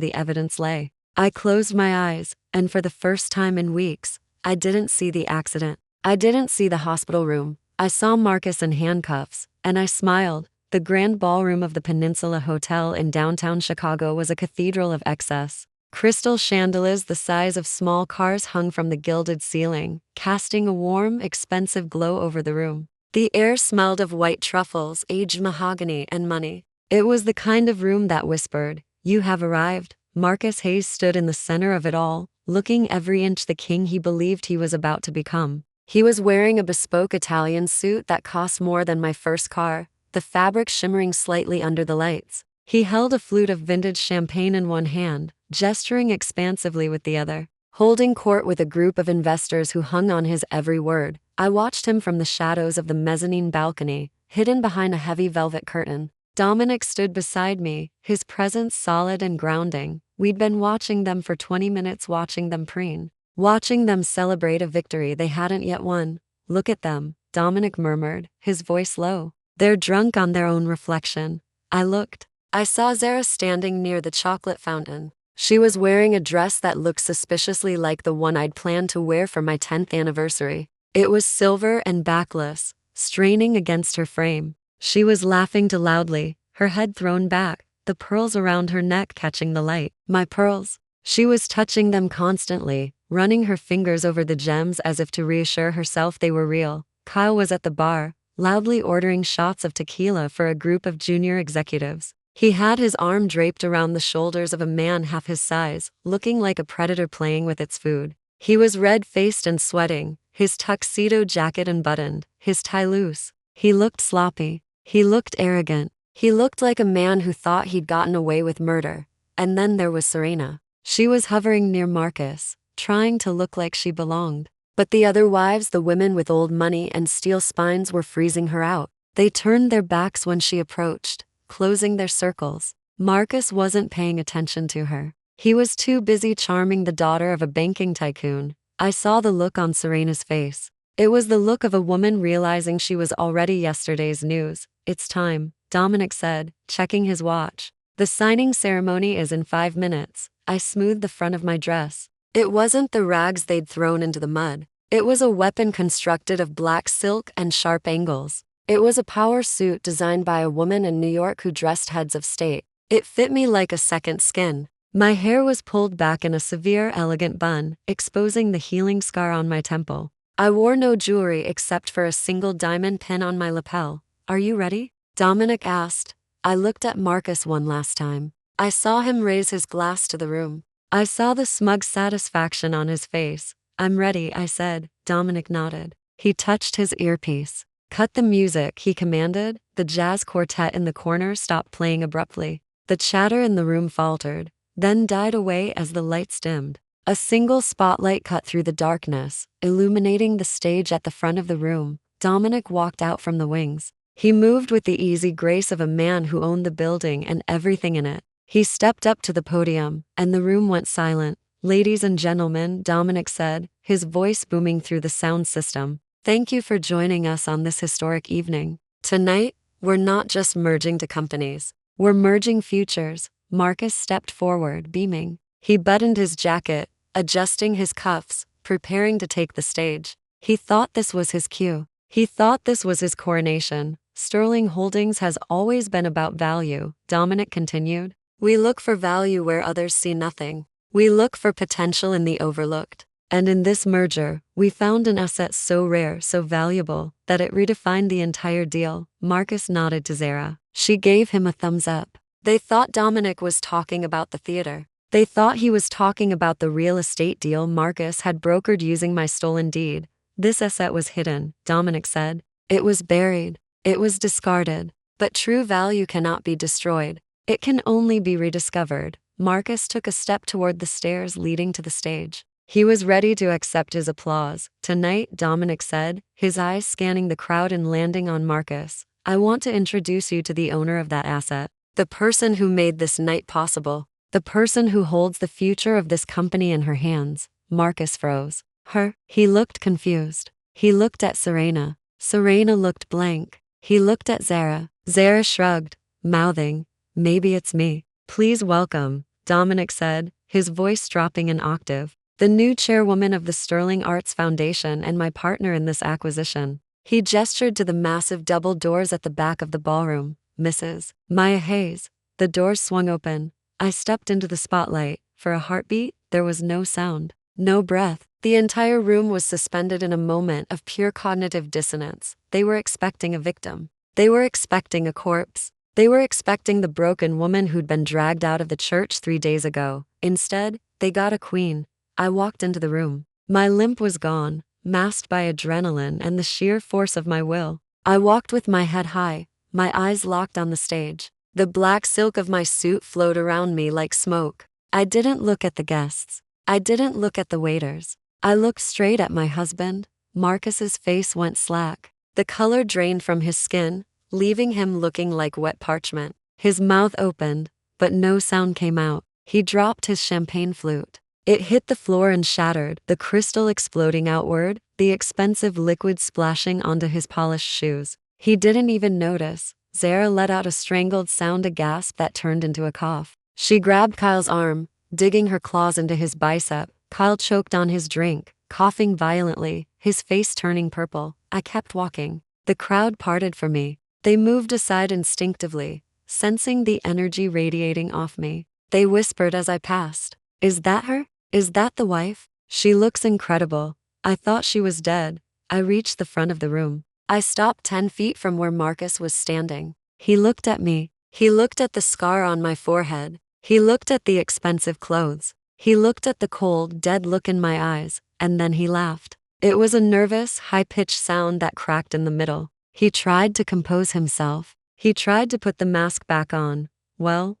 Speaker 1: the evidence lay. I closed my eyes, and for the first time in weeks, I didn't see the accident. I didn't see the hospital room. I saw Marcus in handcuffs, and I smiled. The grand ballroom of the Peninsula Hotel in downtown Chicago was a cathedral of excess. Crystal chandeliers the size of small cars hung from the gilded ceiling, casting a warm, expensive glow over the room. The air smelled of white truffles, aged mahogany, and money. It was the kind of room that whispered, "You have arrived." Marcus Hayes stood in the center of it all, looking every inch the king he believed he was about to become. He was wearing a bespoke Italian suit that cost more than my first car, the fabric shimmering slightly under the lights. He held a flute of vintage champagne in one hand, gesturing expansively with the other. Holding court with a group of investors who hung on his every word, I watched him from the shadows of the mezzanine balcony, hidden behind a heavy velvet curtain. Dominic stood beside me, his presence solid and grounding. We'd been watching them for 20 minutes, watching them preen, watching them celebrate a victory they hadn't yet won. Look at them, Dominic murmured, his voice low. They're drunk on their own reflection. I looked. I saw Zara standing near the chocolate fountain. She was wearing a dress that looked suspiciously like the one I'd planned to wear for my 10th anniversary. It was silver and backless, straining against her frame. She was laughing too loudly, her head thrown back, the pearls around her neck catching the light. My pearls. She was touching them constantly, running her fingers over the gems as if to reassure herself they were real. Kyle was at the bar, loudly ordering shots of tequila for a group of junior executives. He had his arm draped around the shoulders of a man half his size, looking like a predator playing with its food. He was red-faced and sweating, his tuxedo jacket unbuttoned, his tie loose. He looked sloppy. He looked arrogant. He looked like a man who thought he'd gotten away with murder. And then there was Serena. She was hovering near Marcus, trying to look like she belonged. But the other wives, the women with old money and steel spines, were freezing her out. They turned their backs when she approached, closing their circles. Marcus wasn't paying attention to her. He was too busy charming the daughter of a banking tycoon. I saw the look on Serena's face. It was the look of a woman realizing she was already yesterday's news. "It's time," Dominic said, checking his watch. "The signing ceremony is in 5 minutes." I smoothed the front of my dress. It wasn't the rags they'd thrown into the mud. It was a weapon constructed of black silk and sharp angles. It was a power suit designed by a woman in New York who dressed heads of state. It fit me like a second skin. My hair was pulled back in a severe, elegant bun, exposing the healing scar on my temple. I wore no jewelry except for a single diamond pin on my lapel. "Are you ready?" Dominic asked. I looked at Marcus one last time. I saw him raise his glass to the room. I saw the smug satisfaction on his face. "I'm ready," I said. Dominic nodded. He touched his earpiece. "Cut the music," he commanded. The jazz quartet in the corner stopped playing abruptly. The chatter in the room faltered, then died away as the lights dimmed. A single spotlight cut through the darkness, illuminating the stage at the front of the room. Dominic walked out from the wings. He moved with the easy grace of a man who owned the building and everything in it. He stepped up to the podium, and the room went silent. "Ladies and gentlemen," Dominic said, his voice booming through the sound system, "thank you for joining us on this historic evening. Tonight, we're not just merging two companies. We're merging futures." Marcus stepped forward, beaming. He buttoned his jacket, adjusting his cuffs, preparing to take the stage. He thought this was his cue. He thought this was his coronation. "Sterling Holdings has always been about value," Dominic continued. "We look for value where others see nothing. We look for potential in the overlooked. And in this merger, we found an asset so rare, so valuable, that it redefined the entire deal." Marcus nodded to Zara. She gave him a thumbs up. They thought Dominic was talking about the theater. They thought he was talking about the real estate deal Marcus had brokered using my stolen deed. "This asset was hidden," Dominic said. "It was buried. It was discarded. But true value cannot be destroyed. It can only be rediscovered." Marcus took a step toward the stairs leading to the stage. He was ready to accept his applause. "Tonight," Dominic said, his eyes scanning the crowd and landing on Marcus, "I want to introduce you to the owner of that asset. The person who made this night possible. The person who holds the future of this company in her hands." Marcus froze. "Her?" He looked confused. He looked at Serena. Serena looked blank. He looked at Zara. Zara shrugged, mouthing, "Maybe it's me." "Please welcome," Dominic said, his voice dropping an octave, "the new chairwoman of the Sterling Arts Foundation and my partner in this acquisition." He gestured to the massive double doors at the back of the ballroom. "Mrs. Maya Hayes." The doors swung open. I stepped into the spotlight. For a heartbeat, there was no sound, no breath. The entire room was suspended in a moment of pure cognitive dissonance. They were expecting a victim. They were expecting a corpse. They were expecting the broken woman who'd been dragged out of the church 3 days ago. Instead, they got a queen. I walked into the room. My limp was gone, masked by adrenaline and the sheer force of my will. I walked with my head high, my eyes locked on the stage. The black silk of my suit flowed around me like smoke. I didn't look at the guests. I didn't look at the waiters. I looked straight at my husband. Marcus's face went slack. The color drained from his skin, leaving him looking like wet parchment. His mouth opened, but no sound came out. He dropped his champagne flute. It hit the floor and shattered, the crystal exploding outward, the expensive liquid splashing onto his polished shoes. He didn't even notice. Zara let out a strangled sound, a gasp that turned into a cough. She grabbed Kyle's arm, digging her claws into his bicep. Kyle choked on his drink, coughing violently, his face turning purple. I kept walking. The crowd parted from me. They moved aside instinctively, sensing the energy radiating off me. They whispered as I passed, "Is that her? Is that the wife? She looks incredible." I thought she was dead. I reached the front of the room. I stopped 10 feet from where Marcus was standing. He looked at me. He looked at the scar on my forehead. He looked at the expensive clothes. He looked at the cold, dead look in my eyes, and then he laughed. It was a nervous, high-pitched sound that cracked in the middle. He tried to compose himself. He tried to put the mask back on. Well,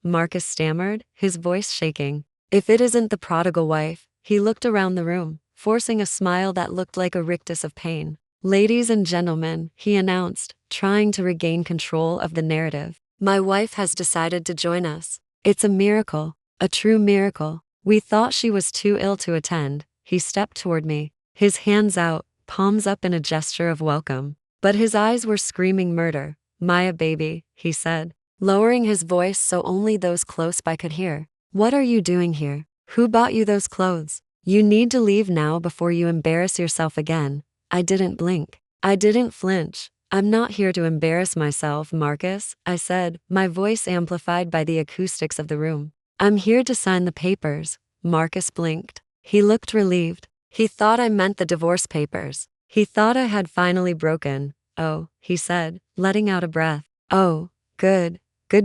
Speaker 1: Marcus stammered, his voice shaking. "If it isn't the prodigal wife." He looked around the room, forcing a smile that looked like a rictus of pain. Ladies and gentlemen, he announced, trying to regain control of the narrative. My wife has decided to join us. It's a miracle, a true miracle. We thought she was too ill to attend. He stepped toward me, his hands out, palms up in a gesture of welcome. But his eyes were screaming murder. Maya baby, he said, lowering his voice so only those close by could hear. What are you doing here? Who bought you those clothes? You need to leave now before you embarrass yourself again. I didn't blink. I didn't flinch. I'm not here to embarrass myself, Marcus, I said, my voice amplified by the acoustics of the room. I'm here to sign the papers. Marcus blinked. He looked relieved. He thought I meant the divorce papers. He thought I had finally broken. Oh, he said, letting out a breath. Oh, good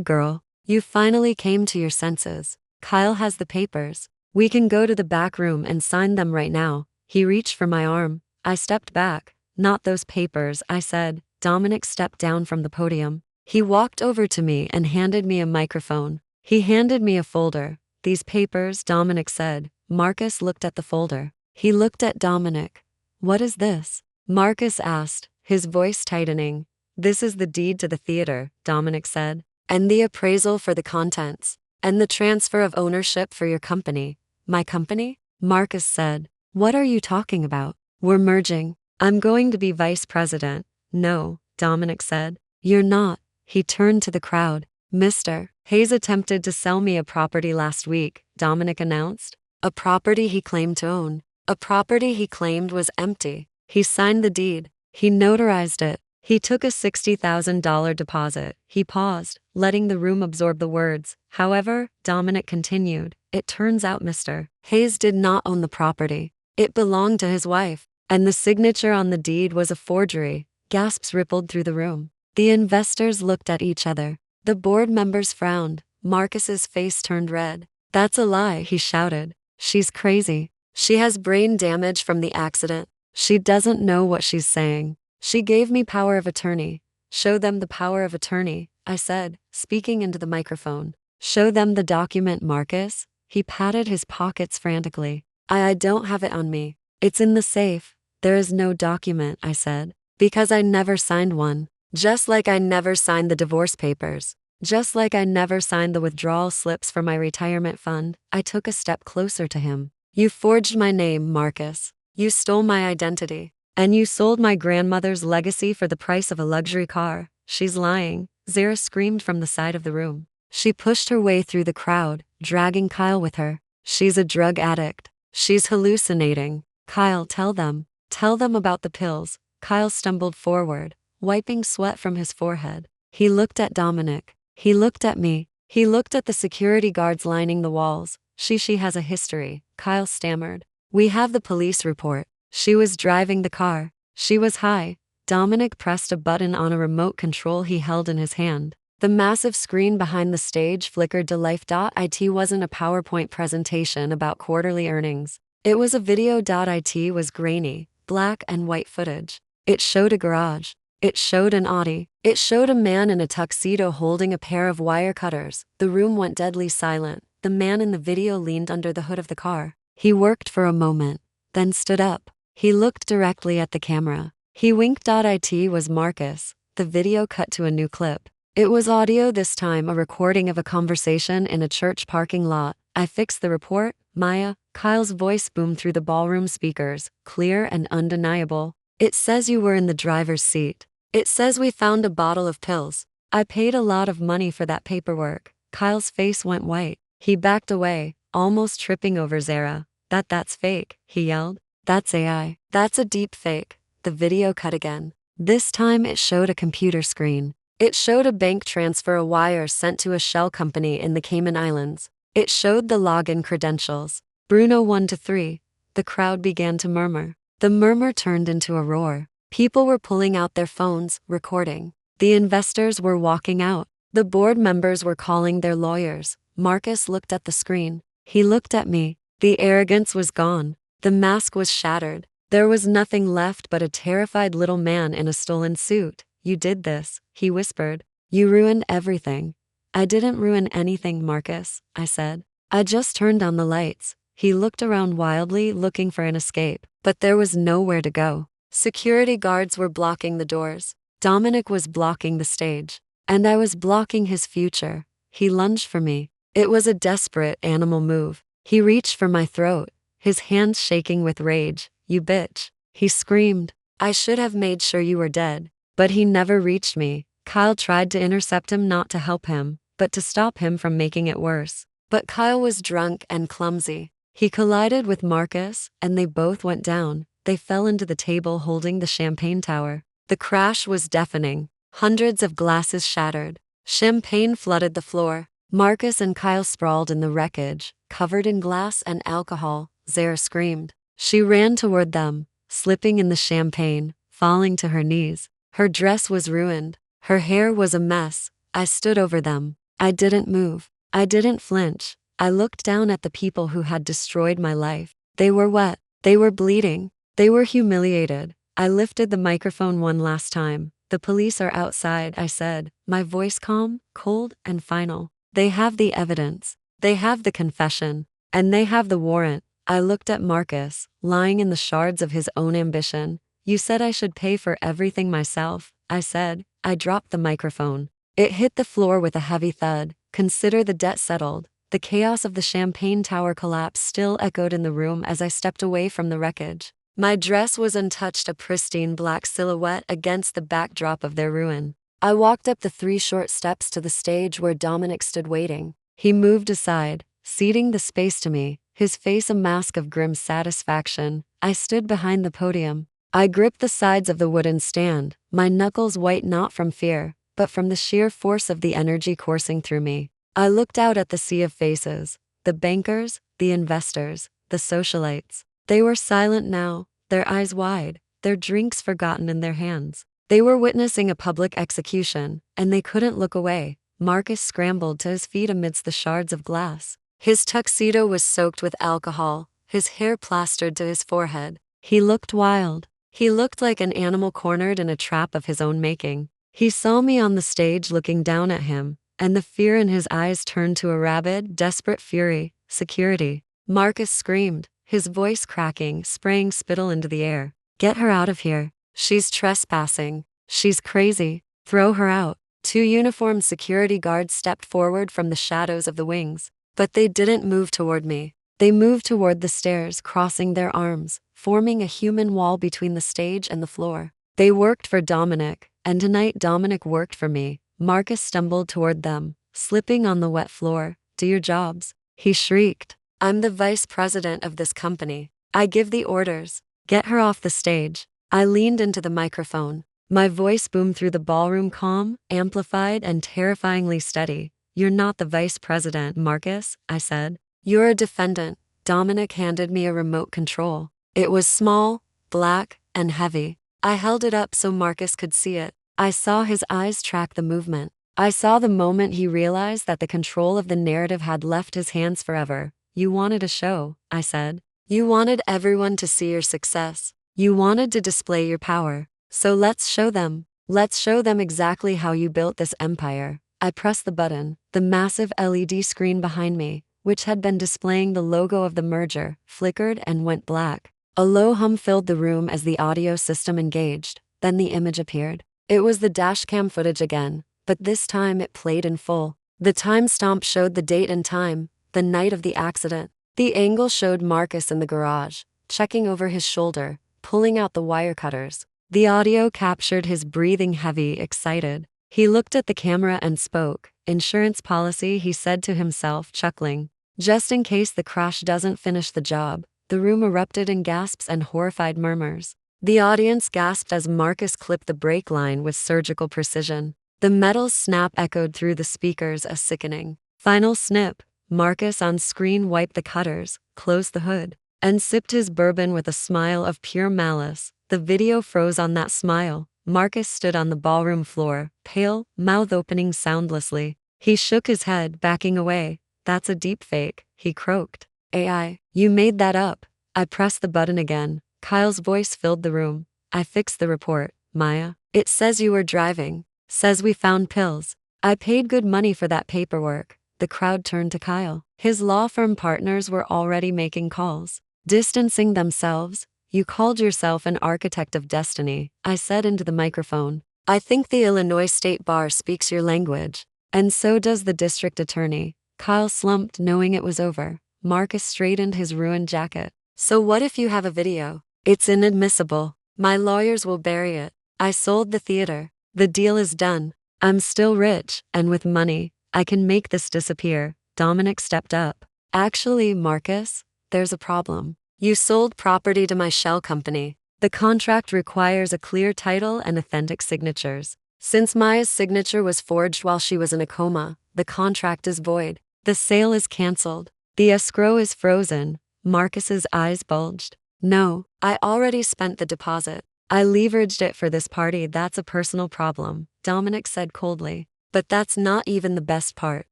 Speaker 1: girl. You finally came to your senses. Kyle has the papers. We can go to the back room and sign them right now. He reached for my arm. I stepped back. Not those papers, I said. Dominic stepped down from the podium. He walked over to me and handed me a microphone. He handed me a folder. These papers, Dominic said. Marcus looked at the folder. He looked at Dominic. What is this? Marcus asked, his voice tightening. This is the deed to the theater, Dominic said. And the appraisal for the contents. And the transfer of ownership for your company. My company? Marcus said. What are you talking about? We're merging. I'm going to be vice president. No, Dominic said. You're not. He turned to the crowd. Mr. Hayes attempted to sell me a property last week, Dominic announced. A property he claimed to own. A property he claimed was empty. He signed the deed. He notarized it. He took a $60,000 deposit. He paused, letting the room absorb the words. However, Dominic continued, it turns out Mr. Hayes did not own the property. It belonged to his wife, and the signature on the deed was a forgery. Gasps rippled through the room. The investors looked at each other. The board members frowned. Marcus's face turned red. That's a lie, he shouted. She's crazy. She has brain damage from the accident. She doesn't know what she's saying. She gave me power of attorney. Show them the power of attorney, I said, speaking into the microphone. Show them the document, Marcus. He patted his pockets frantically. I don't have it on me. It's in the safe. There is no document, I said. Because I never signed one. Just like I never signed the divorce papers. Just like I never signed the withdrawal slips for my retirement fund. I took a step closer to him. You forged my name, Marcus. You stole my identity. And you sold my grandmother's legacy for the price of a luxury car. She's lying, Zara screamed from the side of the room. She pushed her way through the crowd, dragging Kyle with her. She's a drug addict. She's hallucinating. Kyle, tell them. Tell them about the pills. Kyle stumbled forward, wiping sweat from his forehead. He looked at Dominic. He looked at me. He looked at the security guards lining the walls. She has a history, Kyle stammered. We have the police report. She was driving the car. She was high. Dominic pressed a button on a remote control he held in his hand. The massive screen behind the stage flickered to life. It wasn't a PowerPoint presentation about quarterly earnings. It was a video. It was grainy, black and white footage. It showed a garage. It showed an Audi. It showed a man in a tuxedo holding a pair of wire cutters. The room went deadly silent. The man in the video leaned under the hood of the car. He worked for a moment, then stood up. He looked directly at the camera. He winked. It was Marcus. The video cut to a new clip. It was audio this time, a recording of a conversation in a church parking lot. I fixed the report, Maya. Kyle's voice boomed through the ballroom speakers, clear and undeniable. It says you were in the driver's seat. It says we found a bottle of pills. I paid a lot of money for that paperwork. Kyle's face went white. He backed away, almost tripping over Zara. That's fake, he yelled. That's AI. That's a deep fake. The video cut again. This time it showed a computer screen. It showed a bank transfer, a wire sent to a shell company in the Cayman Islands. It showed the login credentials. Bruno 1 to 3. The crowd began to murmur. The murmur turned into a roar. People were pulling out their phones, recording. The investors were walking out. The board members were calling their lawyers. Marcus looked at the screen. He looked at me. The arrogance was gone. The mask was shattered. There was nothing left but a terrified little man in a stolen suit. You did this, he whispered. You ruined everything. I didn't ruin anything, Marcus, I said. I just turned on the lights. He looked around wildly, looking for an escape, but there was nowhere to go. Security guards were blocking the doors. Dominic was blocking the stage. And I was blocking his future. He lunged for me. It was a desperate animal move. He reached for my throat, his hands shaking with rage. "You bitch," he screamed. "I should have made sure you were dead." But he never reached me. Kyle tried to intercept him, not to help him, but to stop him from making it worse. But Kyle was drunk and clumsy. He collided with Marcus, and they both went down. They fell into the table holding the champagne tower. The crash was deafening. Hundreds of glasses shattered. Champagne flooded the floor. Marcus and Kyle sprawled in the wreckage, covered in glass and alcohol. Zara screamed. She ran toward them, slipping in the champagne, falling to her knees. Her dress was ruined. Her hair was a mess. I stood over them. I didn't move. I didn't flinch. I looked down at the people who had destroyed my life. They were wet. They were bleeding. They were humiliated. I lifted the microphone one last time. "The police are outside," I said, my voice calm, cold, and final. "They have the evidence. They have the confession. And they have the warrant." I looked at Marcus, lying in the shards of his own ambition. "You said I should pay for everything myself," I said. I dropped the microphone. It hit the floor with a heavy thud. Consider the debt settled. The chaos of the champagne tower collapse still echoed in the room as I stepped away from the wreckage. My dress was untouched, a pristine black silhouette against the backdrop of their ruin. I walked up the 3 short steps to the stage where Dominic stood waiting. He moved aside, ceding the space to me, his face a mask of grim satisfaction. I stood behind the podium. I gripped the sides of the wooden stand, my knuckles white not from fear, but from the sheer force of the energy coursing through me. I looked out at the sea of faces, the bankers, the investors, the socialites. They were silent now, their eyes wide, their drinks forgotten in their hands. They were witnessing a public execution, and they couldn't look away. Marcus scrambled to his feet amidst the shards of glass. His tuxedo was soaked with alcohol, his hair plastered to his forehead. He looked wild. He looked like an animal cornered in a trap of his own making. He saw me on the stage looking down at him, and the fear in his eyes turned to a rabid, desperate fury. "Security!" Marcus screamed, his voice cracking, spraying spittle into the air. "Get her out of here. She's trespassing. She's crazy. Throw her out." 2 uniformed security guards stepped forward from the shadows of the wings. But they didn't move toward me. They moved toward the stairs, crossing their arms, forming a human wall between the stage and the floor. They worked for Dominic, and tonight Dominic worked for me. Marcus stumbled toward them, slipping on the wet floor. "Do your jobs," he shrieked. "I'm the vice president of this company. I give the orders. Get her off the stage." I leaned into the microphone. My voice boomed through the ballroom, calm, amplified, and terrifyingly steady. "You're not the vice president, Marcus," I said. "You're a defendant." Dominic handed me a remote control. It was small, black, and heavy. I held it up so Marcus could see it. I saw his eyes track the movement. I saw the moment he realized that the control of the narrative had left his hands forever. "You wanted a show," I said. "You wanted everyone to see your success. You wanted to display your power. So let's show them. Let's show them exactly how you built this empire." I pressed the button. The massive LED screen behind me, which had been displaying the logo of the merger, flickered and went black. A low hum filled the room as the audio system engaged. Then the image appeared. It was the dashcam footage again, but this time it played in full. The timestamp showed the date and time, the night of the accident. The angle showed Marcus in the garage, checking over his shoulder, pulling out the wire cutters. The audio captured his breathing heavy, excited. He looked at the camera and spoke. "Insurance policy," he said to himself, chuckling. "Just in case the crash doesn't finish the job." The room erupted in gasps and horrified murmurs. The audience gasped as Marcus clipped the brake line with surgical precision. The metal snap echoed through the speakers, a sickening final snip. Marcus on screen wiped the cutters, closed the hood, and sipped his bourbon with a smile of pure malice. The video froze on that smile. Marcus stood on the ballroom floor, pale, mouth opening soundlessly. He shook his head, backing away. "That's a deepfake," he croaked. "AI, you made that up." I pressed the button again. Kyle's voice filled the room. "I fixed the report, Maya. It says you were driving. Says we found pills. I paid good money for that paperwork." The crowd turned to Kyle. His law firm partners were already making calls, distancing themselves. You called yourself an architect of destiny, I said into the microphone. I think the Illinois State Bar speaks your language. And so does the district attorney. Kyle slumped, knowing it was over. Marcus straightened his ruined jacket. So what if you have a video? It's inadmissible. My lawyers will bury it. I sold the theater. The deal is done. I'm still rich, and with money, I can make this disappear. Dominic stepped up. Actually, Marcus, there's a problem. You sold property to my shell company. The contract requires a clear title and authentic signatures. Since Maya's signature was forged while she was in a coma, the contract is void. The sale is canceled. The escrow is frozen. Marcus's eyes bulged. No, I already spent the deposit. I leveraged it for this party. That's a personal problem, Dominic said coldly. But that's not even the best part.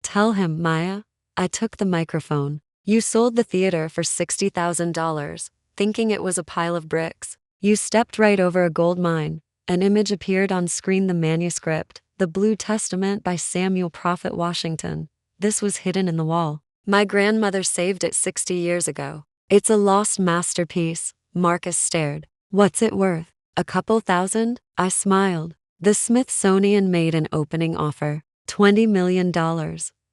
Speaker 1: Tell him, Maya. I took the microphone. You sold the theater for $60,000, thinking it was a pile of bricks. You stepped right over a gold mine. An image appeared on screen, the manuscript, the Blue Testament by Samuel Prophet Washington. This was hidden in the wall. My grandmother saved it 60 years ago. It's a lost masterpiece. Marcus stared. What's it worth? A couple thousand? I smiled. The Smithsonian made an opening offer. $20 million.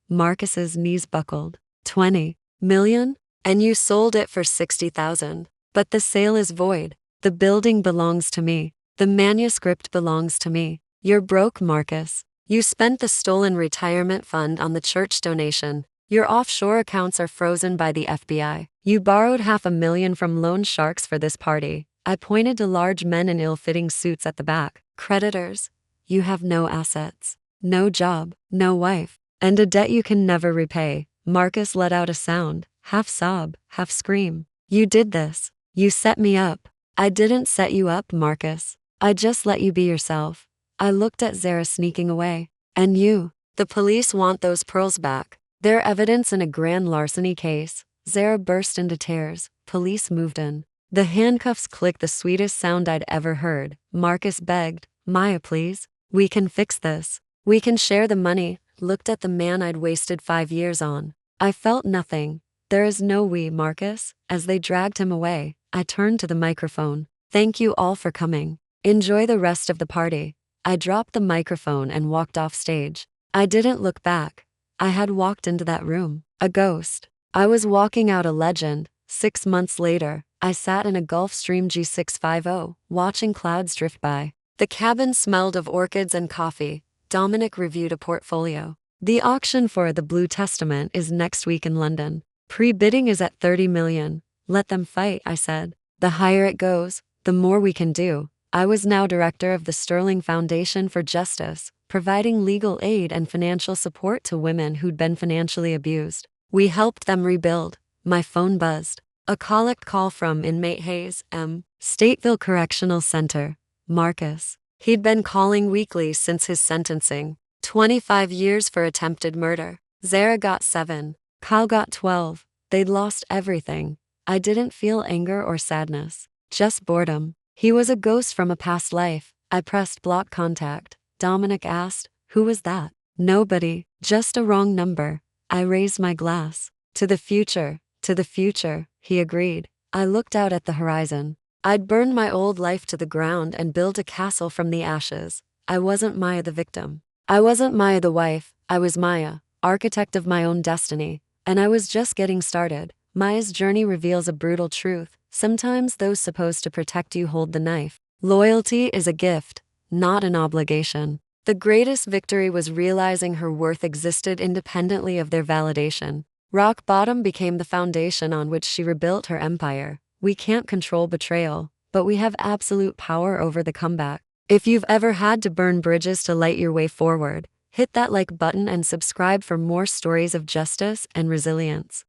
Speaker 1: Marcus's knees buckled. 20 million? And you sold it for 60,000. But the sale is void. The building belongs to me. The manuscript belongs to me. You're broke, Marcus. You spent the stolen retirement fund on the church donation. Your offshore accounts are frozen by the FBI. You borrowed $500,000 from loan sharks for this party. I pointed to large men in ill-fitting suits at the back. Creditors. You have no assets. No job. No wife. And a debt you can never repay. Marcus let out a sound, half sob, half scream. You did this. You set me up. I didn't set you up, Marcus. I just let you be yourself. I looked at Zara sneaking away. And you. The police want those pearls back. They're evidence in a grand larceny case. Zara burst into tears. Police moved in. The handcuffs clicked, the sweetest sound I'd ever heard. Marcus begged, Maya, please. We can fix this. We can share the money. Looked at the man I'd wasted 5 years on. I felt nothing. There is no we, Marcus. As they dragged him away, I turned to the microphone. Thank you all for coming. Enjoy the rest of the party. I dropped the microphone and walked off stage. I didn't look back. I had walked into that room, a ghost. I was walking out a legend. 6 months later, I sat in a Gulfstream G650, watching clouds drift by. The cabin smelled of orchids and coffee. Dominic reviewed a portfolio. The auction for the Blue Testament is next week in London. Pre-bidding is at $30 million. Let them fight, I said. The higher it goes, the more we can do. I was now director of the Sterling Foundation for Justice, providing legal aid and financial support to women who'd been financially abused. We helped them rebuild. My phone buzzed. A collect call from inmate Hayes, M. Stateville Correctional Center. Marcus. He'd been calling weekly since his sentencing. 25 years for attempted murder. Zara got 7. Kyle got 12. They'd lost everything. I didn't feel anger or sadness. Just boredom. He was a ghost from a past life. I pressed block contact. Dominic asked, who was that? Nobody. Just a wrong number. I raised my glass. To the future. To the future, he agreed. I looked out at the horizon. I'd burned my old life to the ground and built a castle from the ashes. I wasn't Maya the victim. I wasn't Maya the wife. I was Maya, architect of my own destiny. And I was just getting started. Maya's journey reveals a brutal truth. Sometimes those supposed to protect you hold the knife. Loyalty is a gift, not an obligation. The greatest victory was realizing her worth existed independently of their validation. Rock bottom became the foundation on which she rebuilt her empire. We can't control betrayal, but we have absolute power over the comeback. If you've ever had to burn bridges to light your way forward, hit that like button and subscribe for more stories of justice and resilience.